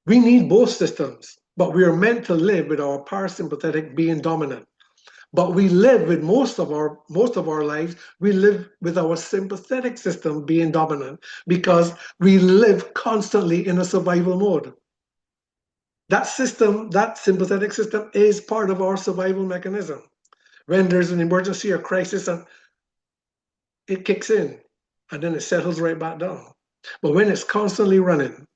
We need both systems, but we are meant to live with our parasympathetic being dominant. But we live with most of our lives, we live with our sympathetic system being dominant because we live constantly in a survival mode. That system, that sympathetic system, is part of our survival mechanism. When there's an emergency or crisis, and it kicks in and then it settles right back down. But when it's constantly running,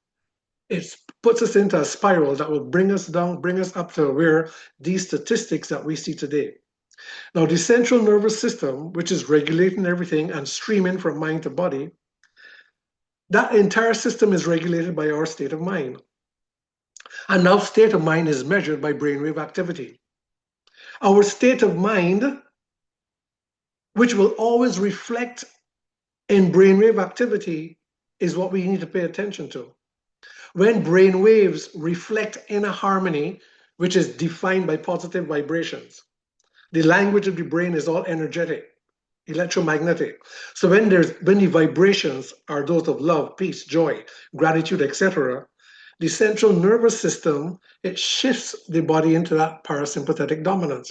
it puts us into a spiral that will bring us down, bring us up to where these statistics that we see today. Now, the central nervous system, which is regulating everything and streaming from mind to body, that entire system is regulated by our state of mind. And now state of mind is measured by brainwave activity. Our state of mind, which will always reflect in brainwave activity, is what we need to pay attention to. When brain waves reflect in a harmony, which is defined by positive vibrations, the language of the brain is all energetic, electromagnetic. So when the vibrations are those of love, peace, joy, gratitude, etc., the central nervous system, it shifts the body into that parasympathetic dominance.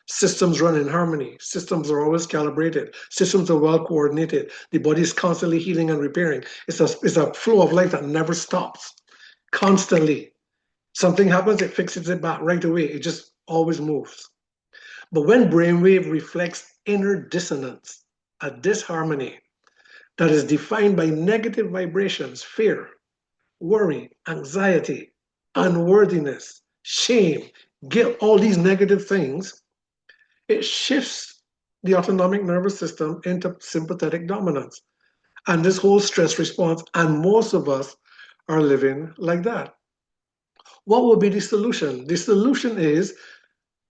Systems run in harmony. Systems are always calibrated. Systems are well coordinated. The body is constantly healing and repairing. It's a flow of life that never stops, constantly. Something happens, it fixes it back right away. It just always moves. But when brainwave reflects inner dissonance, a disharmony that is defined by negative vibrations, fear, worry, anxiety, unworthiness, shame, guilt, all these negative things, it shifts the autonomic nervous system into sympathetic dominance. And this whole stress response, and most of us are living like that. What will be the solution? The solution is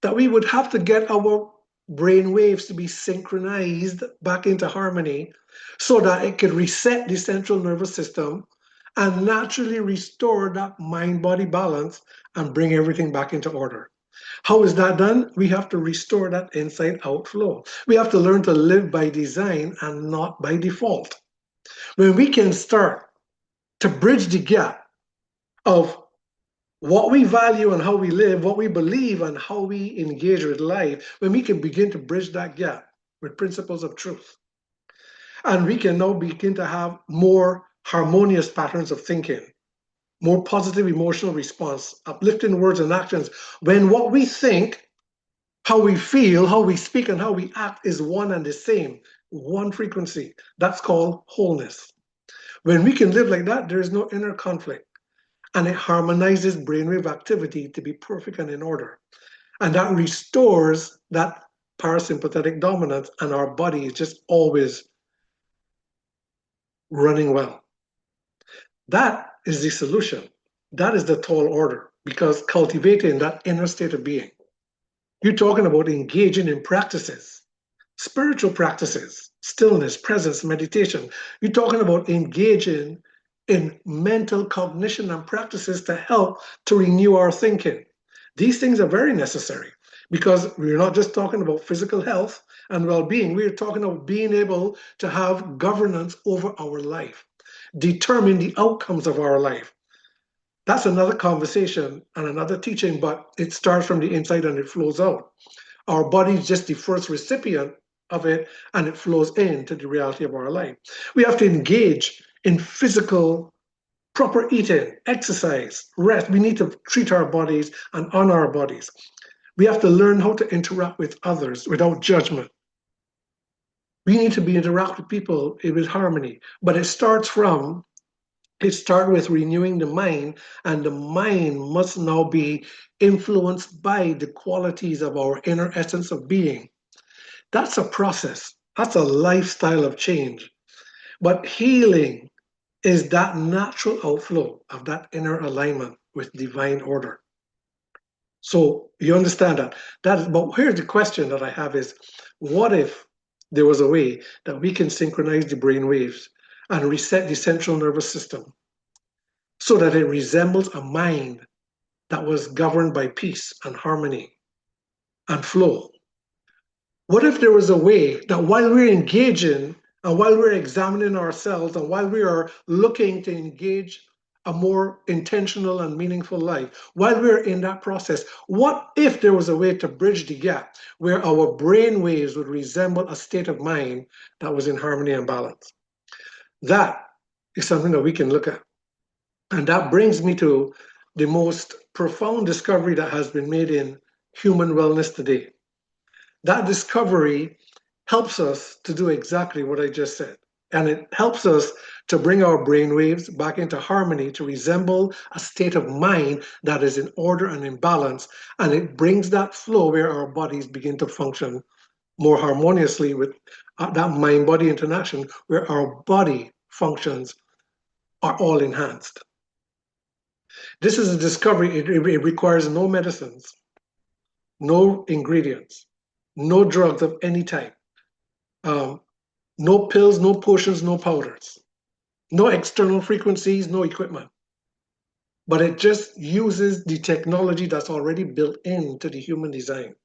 that we would have to get our brain waves to be synchronized back into harmony so that it could reset the central nervous system and naturally restore that mind-body balance and bring everything back into order. How is that done? We have to restore that inside-out flow. We have to learn to live by design and not by default. When we can start to bridge the gap of what we value and how we live, what we believe and how we engage with life, when we can begin to bridge that gap with principles of truth. And we can now begin to have more harmonious patterns of thinking, more positive emotional response, uplifting words and actions. When what we think, how we feel, how we speak, and how we act is one and the same, one frequency, that's called wholeness. When we can live like that, there is no inner conflict. And it harmonizes brainwave activity to be perfect and in order. And that restores that parasympathetic dominance, and our body is just always running well. That is the solution. That is the tall order, because cultivating that inner state of being You're talking about engaging in practices, spiritual practices, stillness, presence, meditation. You're talking about engaging in mental cognition and practices to help to renew our thinking. These things are very necessary because we're not just talking about physical health and well-being. We're talking about being able to have governance over our life, determine the outcomes of our life. That's another conversation and another teaching, but it starts from the inside and it flows out. Our body is just the first recipient of it, and it flows into the reality of our life. We have to engage in physical, proper eating, exercise, rest. We need to treat our bodies and honor our bodies. We have to learn how to interact with others without judgment. We need to be interact with people with harmony, but it starts with renewing the mind, and the mind must now be influenced by the qualities of our inner essence of being. That's a process. That's a lifestyle of change. But healing is that natural outflow of that inner alignment with divine order. So you understand that. But here's the question that I have is, what if there was a way that we can synchronize the brain waves and reset the central nervous system so that it resembles a mind that was governed by peace and harmony and flow? What if there was a way that while we're engaging and while we're examining ourselves and while we are looking to engage a more intentional and meaningful life, while we're in that process, what if there was a way to bridge the gap where our brain waves would resemble a state of mind that was in harmony and balance? That is something that we can look at. And that brings me to the most profound discovery that has been made in human wellness today. That discovery helps us to do exactly what I just said. And it helps us to bring our brain waves back into harmony to resemble a state of mind that is in order and in balance. And it brings that flow where our bodies begin to function more harmoniously with that mind-body interaction, where our body functions are all enhanced. This is a discovery. It requires no medicines, no ingredients, no drugs of any type, no pills, no potions, no powders, no external frequencies, no equipment. But it just uses the technology that's already built into the human design.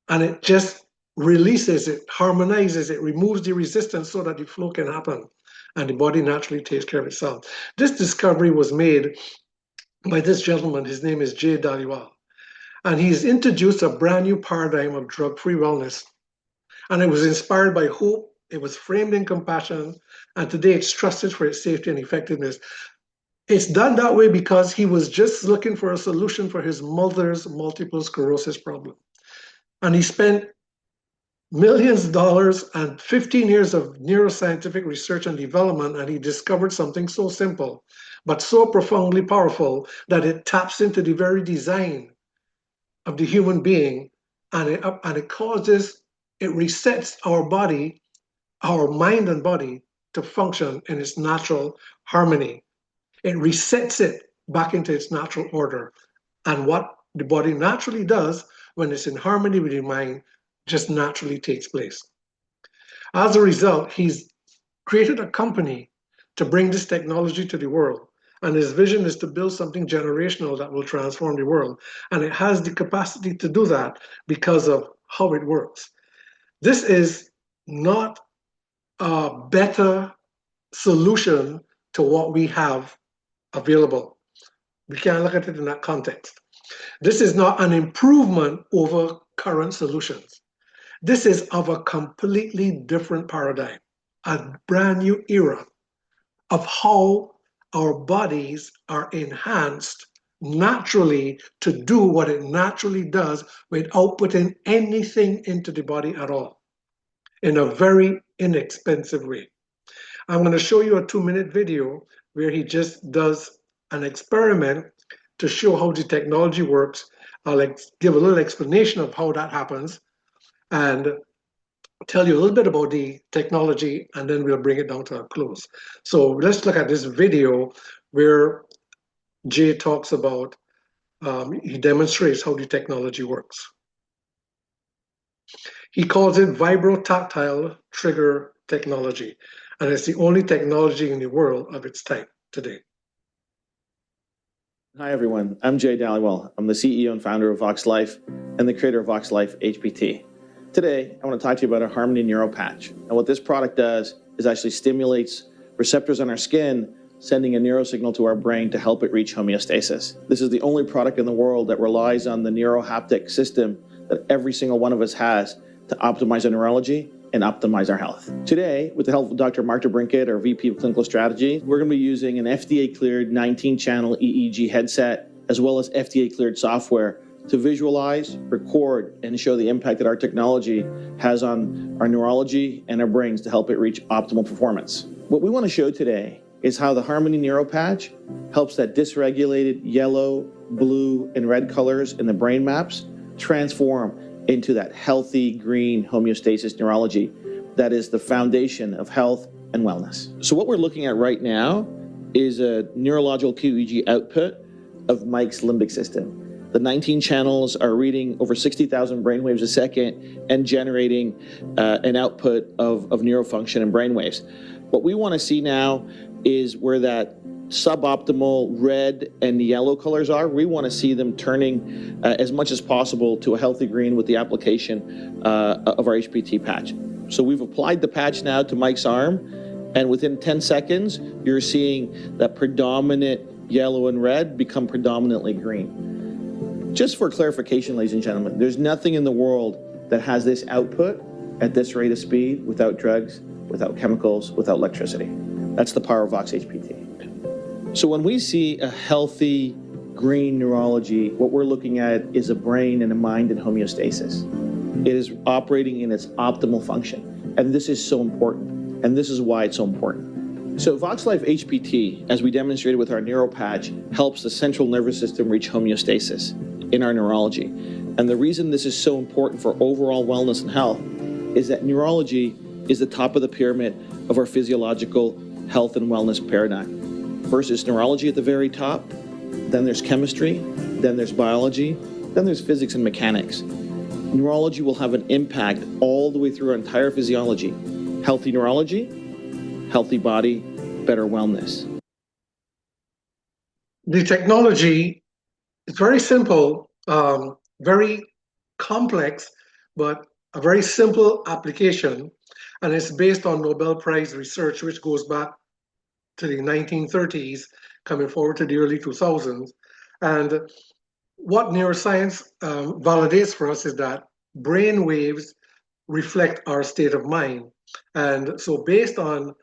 And it just releases it, harmonizes it, removes the resistance so that the flow can happen and the body naturally takes care of itself. This discovery was made by this gentleman. His name is Jay Dhaliwal. And he's introduced a brand new paradigm of drug-free wellness. And it was inspired by hope, it was framed in compassion, and today it's trusted for its safety and effectiveness. It's done that way because he was just looking for a solution for his mother's multiple sclerosis problem. And he spent millions of dollars and 15 years of neuroscientific research and development, and he discovered something so simple, but so profoundly powerful that it taps into the very design of the human being, and it resets our body, our mind and body, to function in its natural harmony. It resets it back into its natural order. And what the body naturally does when it's in harmony with your mind just naturally takes place. As a result, he's created a company to bring this technology to the world. And his vision is to build something generational that will transform the world. And it has the capacity to do that because of how it works. This is not a better solution to what we have available. We can't look at it in that context. This is not an improvement over current solutions. This is of a completely different paradigm, a brand new era of how our bodies are enhanced naturally to do what it naturally does without putting anything into the body at all, in a very inexpensive way. I'm going to show you a 2-minute video where he just does an experiment to show how the technology works. I'll give a little explanation of how that happens and tell you a little bit about the technology, and then we'll bring it down to a close. So let's look at this video where Jay talks about, he demonstrates how the technology works. He calls it vibrotactile trigger technology, and it's the only technology in the world of its type today. Hi, everyone. I'm Jay Dhaliwal. I'm the CEO and founder of Vox Life and the creator of Vox Life HPT. Today, I want to talk to you about our Harmony Neuro Patch. And what this product does is actually stimulates receptors on our skin, sending a neurosignal to our brain to help it reach homeostasis. This is the only product in the world that relies on the neurohaptic system that every single one of us has to optimize our neurology and optimize our health. Today, with the help of Dr. Mark DeBrincat, our VP of Clinical Strategy, we're going to be using an FDA-cleared 19-channel EEG headset, as well as FDA-cleared software to visualize, record, and show the impact that our technology has on our neurology and our brains to help it reach optimal performance. What we want to show today is how the Harmony Neuro Patch helps that dysregulated yellow, blue, and red colors in the brain maps transform into that healthy green homeostasis neurology that is the foundation of health and wellness. So what we're looking at right now is a neurological QEEG output of Mike's limbic system. The 19 channels are reading over 60,000 brainwaves a second and generating an output of neurofunction and brainwaves. What we want to see now is where that suboptimal red and yellow colors are. We want to see them turning as much as possible to a healthy green with the application of our HPT patch. So we've applied the patch now to Mike's arm, and within 10 seconds, you're seeing that predominant yellow and red become predominantly green. Just for clarification, ladies and gentlemen, there's nothing in the world that has this output at this rate of speed without drugs, without chemicals, without electricity. That's the power of Vox HPT. So when we see a healthy green neurology, what we're looking at is a brain and a mind in homeostasis. It is operating in its optimal function. And this is so important. And this is why it's so important. So Vox Life HPT, as we demonstrated with our Neuro Patch, helps the central nervous system reach homeostasis in our neurology. And the reason this is so important for overall wellness and health is that neurology is the top of the pyramid of our physiological health and wellness paradigm. First is neurology at the very top, then there's chemistry, then there's biology, then there's physics and mechanics. Neurology will have an impact all the way through our entire physiology. Healthy neurology, healthy body, better wellness. The technology is very simple, very complex, but a very simple application. And it's based on Nobel Prize research, which goes back to the 1930s, coming forward to the early 2000s. And what neuroscience validates for us is that brain waves reflect our state of mind. And so based on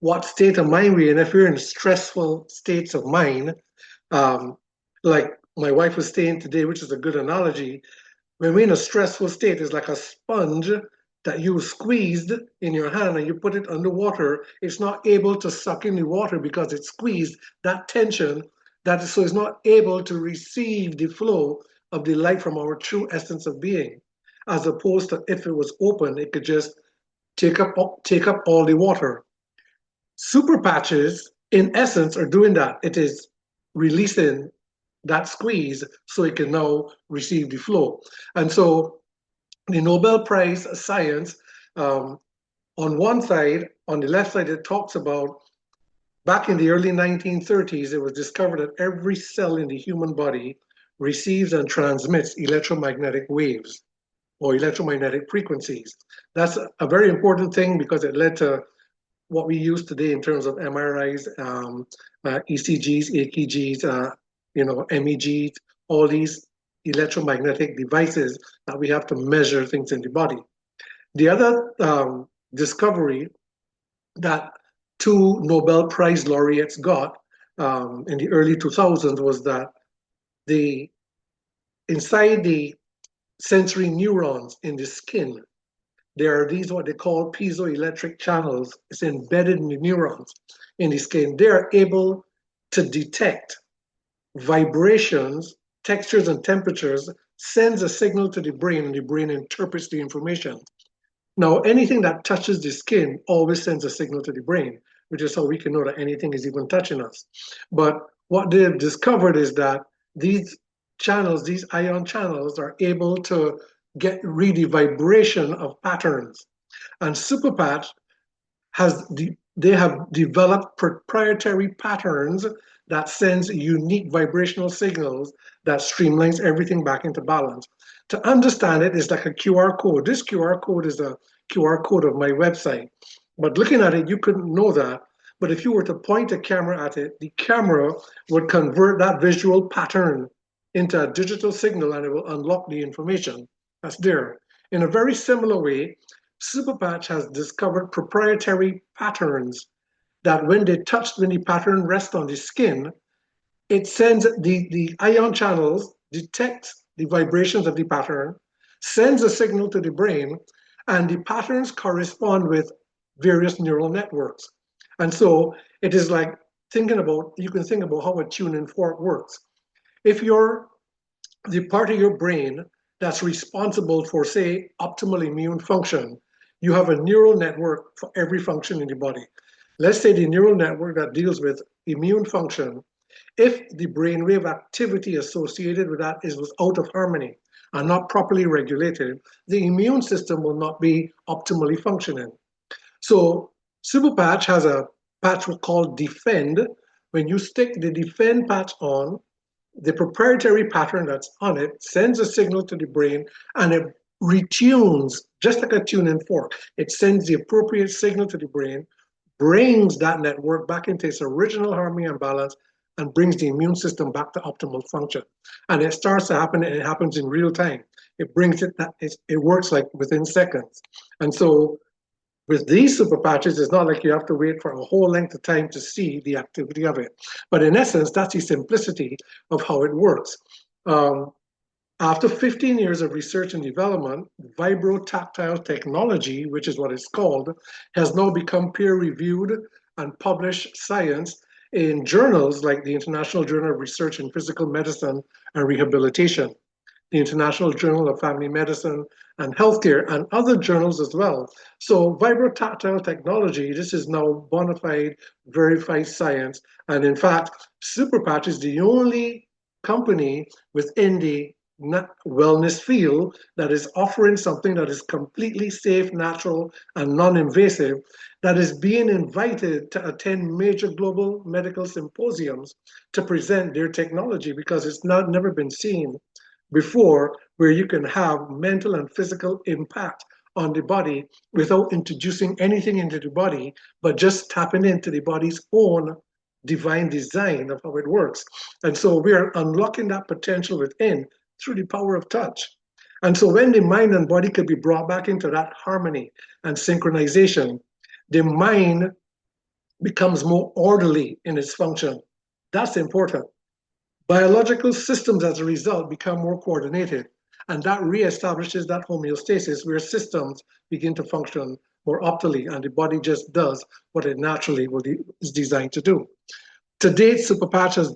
what state of mind we're in, if we're in stressful states of mind, like my wife was saying today, which is a good analogy, when we're in a stressful state, it's like a sponge that you squeezed in your hand and you put it underwater. It's not able to suck in the water because it's squeezed, that tension, so it's not able to receive the flow of the light from our true essence of being. As opposed to if it was open, it could just take up all the water. Super patches, in essence, are doing that. It is releasing that squeeze so it can now receive the flow. And so the Nobel Prize science, on one side, on the left side, it talks about back in the early 1930s, it was discovered that every cell in the human body receives and transmits electromagnetic waves or electromagnetic frequencies. That's a very important thing because it led to what we use today in terms of MRIs, ECGs, AKGs, MEGs, all these electromagnetic devices that we have to measure things in the body. The other discovery that two Nobel Prize laureates got in the early 2000s was that inside the sensory neurons in the skin, there are these what they call piezoelectric channels. It's embedded in the neurons in the skin. They are able to detect vibrations, textures, and temperatures, sends a signal to the brain, and the brain interprets the information. Now, anything that touches the skin always sends a signal to the brain, which is how we can know that anything is even touching us. But what they've discovered is that these channels, these ion channels, are able to read the vibration of patterns. And SuperPatch they have developed proprietary patterns that sends unique vibrational signals that streamlines everything back into balance. To understand it, it's like a QR code. This QR code is a QR code of my website. But looking at it, you couldn't know that. But if you were to point a camera at it, the camera would convert that visual pattern into a digital signal and it will unlock the information that's there. In a very similar way, SuperPatch has discovered proprietary patterns that when the pattern rests on the skin, it sends the ion channels, detects the vibrations of the pattern, sends a signal to the brain, and the patterns correspond with various neural networks. And so it is like you can think about how a tuning fork works. If you're the part of your brain that's responsible for, say, optimal immune function, you have a neural network for every function in the body. Let's say the neural network that deals with immune function, if the brainwave activity associated with that is out of harmony and not properly regulated, the immune system will not be optimally functioning. So SuperPatch has a patch called Defend. When you stick the Defend patch on, the proprietary pattern that's on it sends a signal to the brain and it retunes, just like a tuning fork. It sends the appropriate signal to the brain, brings that network back into its original harmony and balance, and brings the immune system back to optimal function. And it starts to happen, and it happens in real time. It brings it, it works like within seconds. And so with these super patches, it's not like you have to wait for a whole length of time to see the activity of it. But in essence, that's the simplicity of how it works. After 15 years of research and development, vibrotactile technology, which is what it's called, has now become peer-reviewed and published science in journals like the International Journal of Research in Physical Medicine and Rehabilitation, the International Journal of Family Medicine and Healthcare, and other journals as well. So vibrotactile technology, this is now bona fide, verified science. And in fact, SuperPatch is the only company within the wellness field that is offering something that is completely safe, natural, and non-invasive, that is being invited to attend major global medical symposiums to present their technology, because it's never been seen before, where you can have mental and physical impact on the body without introducing anything into the body, but just tapping into the body's own divine design of how it works. And so we are unlocking that potential within through the power of touch. And so when the mind and body could be brought back into that harmony and synchronization, the mind becomes more orderly in its function. That's important. Biological systems, as a result, become more coordinated, and that reestablishes that homeostasis where systems begin to function more optimally, and the body just does what it naturally is designed to do. To date, SuperPatch has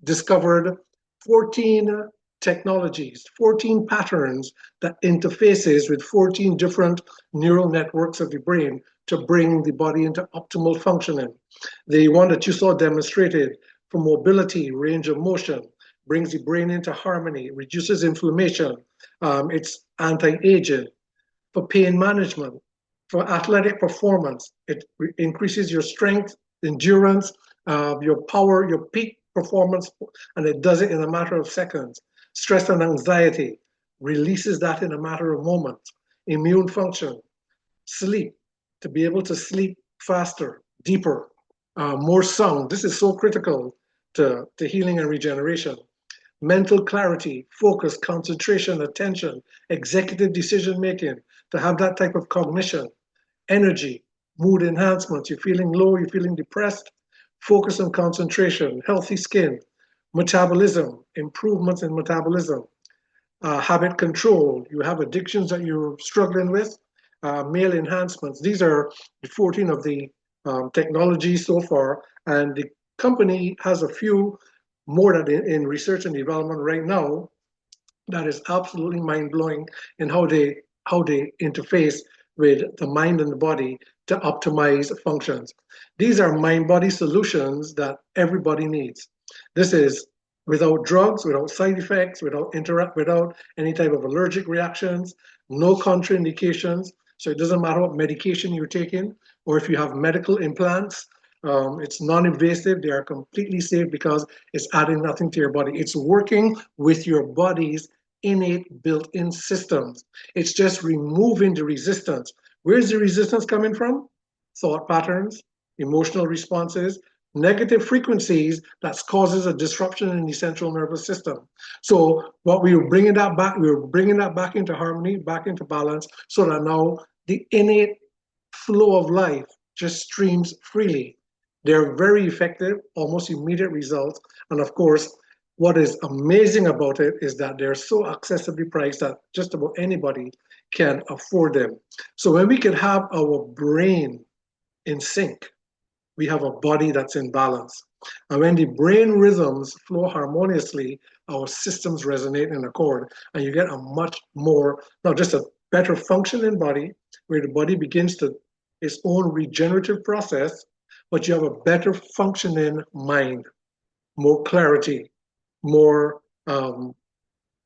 discovered 14 technologies, 14 patterns that interfaces with 14 different neural networks of the brain to bring the body into optimal functioning. The one that you saw demonstrated for mobility, range of motion, brings the brain into harmony, reduces inflammation, it's anti-aging. For pain management, for athletic performance, it increases your strength, endurance, your power, your peak performance, and it does it in a matter of seconds. Stress and anxiety, releases that in a matter of moments. Immune function, sleep, to be able to sleep faster, deeper, more sound. This is so critical to healing and regeneration. Mental clarity, focus, concentration, attention, executive decision making, to have that type of cognition. Energy, mood enhancement, you're feeling low, you're feeling depressed, focus and concentration, healthy skin, metabolism, improvements in metabolism, habit control, you have addictions that you're struggling with, male enhancements. These are the 14 of the technologies so far, and the company has a few more that in research and development right now that is absolutely mind-blowing in how they interface with the mind and the body to optimize functions. These are mind-body solutions that everybody needs. This is without drugs, without side effects, without any type of allergic reactions, no contraindications. So it doesn't matter what medication you're taking or if you have medical implants. It's non-invasive. They are completely safe because it's adding nothing to your body. It's working with your body's innate built-in systems. It's just removing the resistance. Where's the resistance coming from? Thought patterns, emotional responses, negative frequencies that causes a disruption in the central nervous system. So what we were bringing that back, we were bringing that back into harmony, back into balance, so that now the innate flow of life just streams freely. They're very effective, almost immediate results. And of course, what is amazing about it is that they're so accessibly priced that just about anybody can afford them. So when we can have our brain in sync, we have a body that's in balance. And when the brain rhythms flow harmoniously, our systems resonate in accord, and you get a much more, not just a better functioning body, where the body begins to its own regenerative process, but you have a better functioning mind, more clarity, more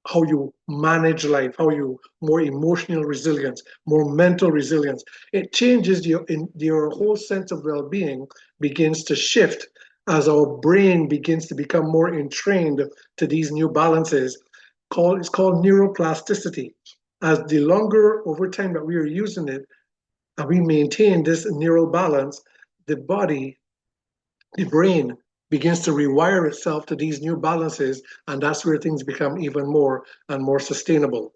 how you manage life, how you more emotional resilience, more mental resilience. It changes your whole sense of well-being begins to shift as our brain begins to become more entrained to these new balances. It's called neuroplasticity. As the longer over time that we are using it, and we maintain this neural balance, the body, the brain begins to rewire itself to these new balances, and that's where things become even more and more sustainable.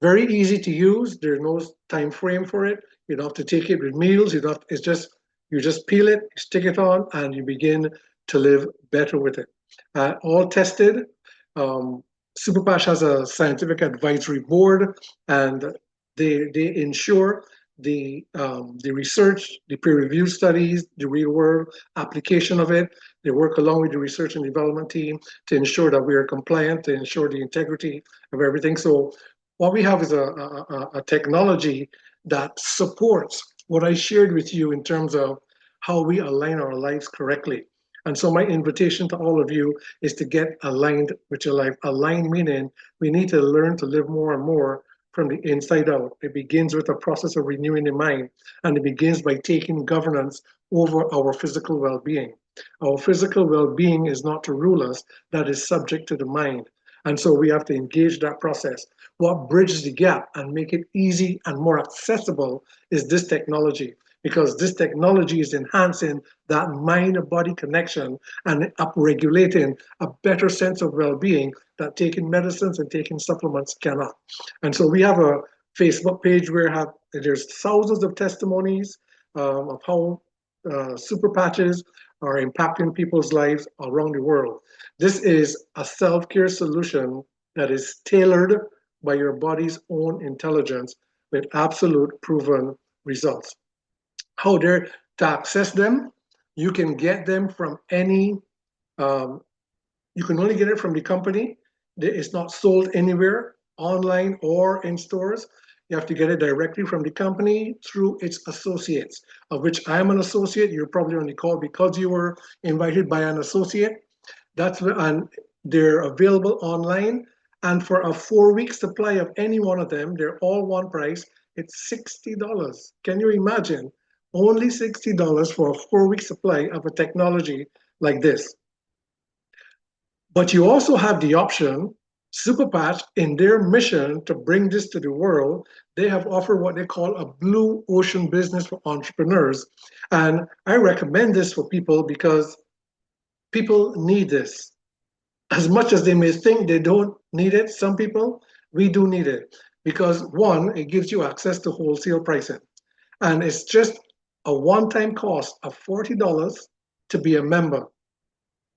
Very easy to use. There's no time frame for it. You don't have to take it with meals. It's just you just peel it, you stick it on, and you begin to live better with it. All tested. Superpatch has a scientific advisory board, and they ensure the research, the peer-reviewed studies, the real-world application of it. They work along with the research and development team to ensure that we are compliant, to ensure the integrity of everything. So what we have is a technology that supports what I shared with you in terms of how we align our lives correctly. And so my invitation to all of you is to get aligned with your life. Aligned meaning we need to learn to live more and more from the inside out. It begins with a process of renewing the mind, and it begins by taking governance over our physical well-being. Our physical well-being is not to rule us, that is subject to the mind. And so we have to engage that process. What bridges the gap and make it easy and more accessible is this technology, because this technology is enhancing that mind-body connection and upregulating a better sense of well-being that taking medicines and taking supplements cannot. And so we have a Facebook page where there's thousands of testimonies of how super patches are impacting people's lives around the world. This is a self-care solution that is tailored by your body's own intelligence with absolute proven results. How to access them? You can get them from any, you can only get it from the company. It's not sold anywhere, online or in stores. You have to get it directly from the company through its associates, of which I am an associate. You're probably on the call because you were invited by an associate. And they're available online. And for a 4-week supply of any one of them, they're all one price. It's $60. Can you imagine? Only $60 for a 4-week supply of a technology like this. But you also have the option, Superpatch, in their mission to bring this to the world, they have offered what they call a blue ocean business for entrepreneurs. And I recommend this for people because people need this. As much as they may think they don't need it, some people, we do need it. Because one, it gives you access to wholesale pricing. And it's just a one-time cost of $40 to be a member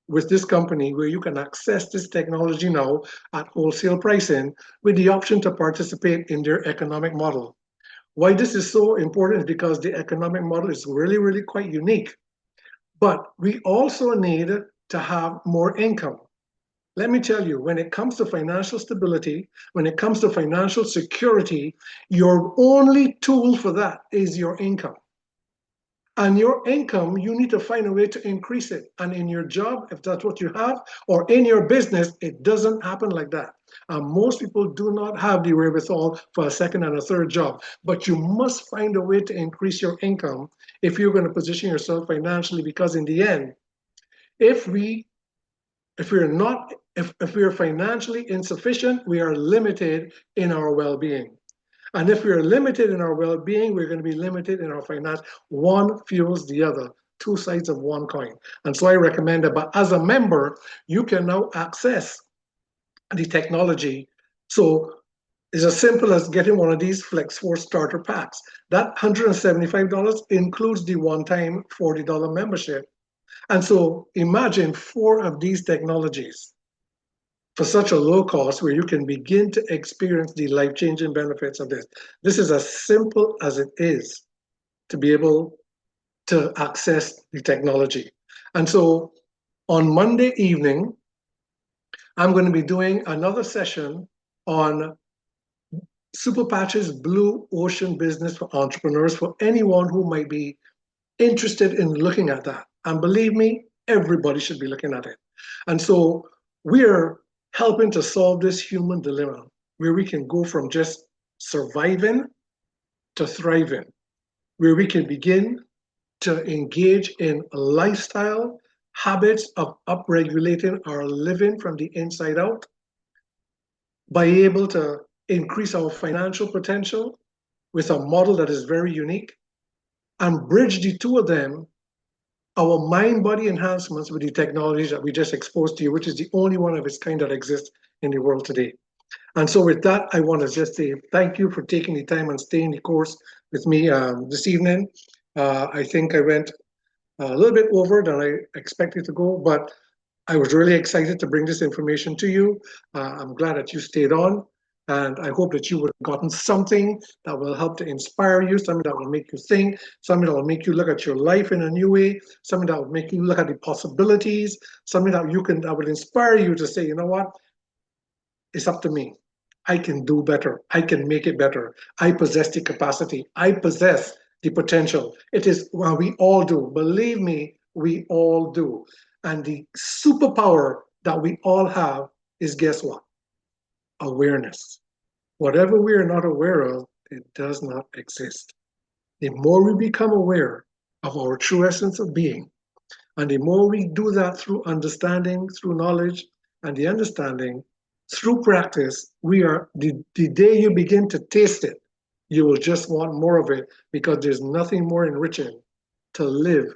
with this company, where you can access this technology now at wholesale pricing with the option to participate in their economic model. Why this is so important is because the economic model is really, really quite unique. But we also need to have more income. Let me tell you, when it comes to financial stability, when it comes to financial security, your only tool for that is your income. And your income, you need to find a way to increase it. And in your job, if that's what you have, or in your business, it doesn't happen like that. And most people do not have the wherewithal for a second and a third job. But you must find a way to increase your income if you're going to position yourself financially, because in the end, if we're financially insufficient, we are limited in our well-being. And if we are limited in our well-being, we're going to be limited in our finance. One fuels the other, two sides of one coin. And so I recommend that, but as a member, you can now access the technology. So it's as simple as getting one of these Flex4 starter packs. That $175 includes the one-time $40 membership. And so imagine 4 of these technologies for such a low cost, where you can begin to experience the life-changing benefits of this. This is as simple as it is to be able to access the technology. And so on Monday evening, I'm going to be doing another session on Super Patch's Blue Ocean Business for Entrepreneurs, for anyone who might be interested in looking at that. And believe me, everybody should be looking at it. And so we're helping to solve this human dilemma, where we can go from just surviving to thriving, where we can begin to engage in lifestyle habits of upregulating our living from the inside out, by able to increase our financial potential with a model that is very unique, and bridge the two of them, our mind-body enhancements, with the technologies that we just exposed to you, which is the only one of its kind that exists in the world today. And so with that, I want to just say thank you for taking the time and staying the course with me this evening. I think I went a little bit over than I expected to go, but I was really excited to bring this information to you. I'm glad that you stayed on. And I hope that you would have gotten something that will help to inspire you, something that will make you think, something that will make you look at your life in a new way, something that will make you look at the possibilities, something that that will inspire you to say, you know what, it's up to me. I can do better. I can make it better. I possess the capacity. I possess the potential. It is what we all do. Believe me, we all do. And the superpower that we all have is, guess what? Awareness. Whatever we are not aware of, it does not exist. The more we become aware of our true essence of being, and the more we do that through understanding, through knowledge, and the understanding, through practice, the day you begin to taste it, you will just want more of it, because there's nothing more enriching to live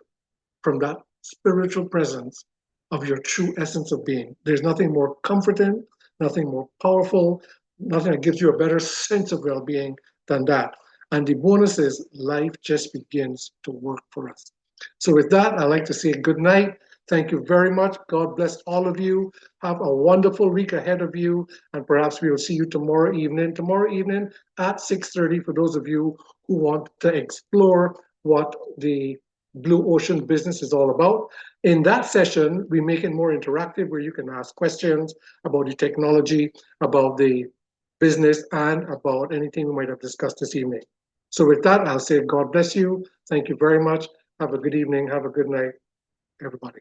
from that spiritual presence of your true essence of being. There's nothing more comforting, nothing more powerful, nothing that gives you a better sense of well-being than that. And the bonus is life just begins to work for us. So with that, I'd like to say good night. Thank you very much. God bless all of you. Have a wonderful week ahead of you. And perhaps we will see you tomorrow evening at 6:30 for those of you who want to explore what the Blue Ocean business is all about. In that session, we make it more interactive, where you can ask questions about the technology, about the business, and about anything we might have discussed this evening. So with that, I'll say God bless you. Thank you very much. Have a good evening. Have a good night, everybody.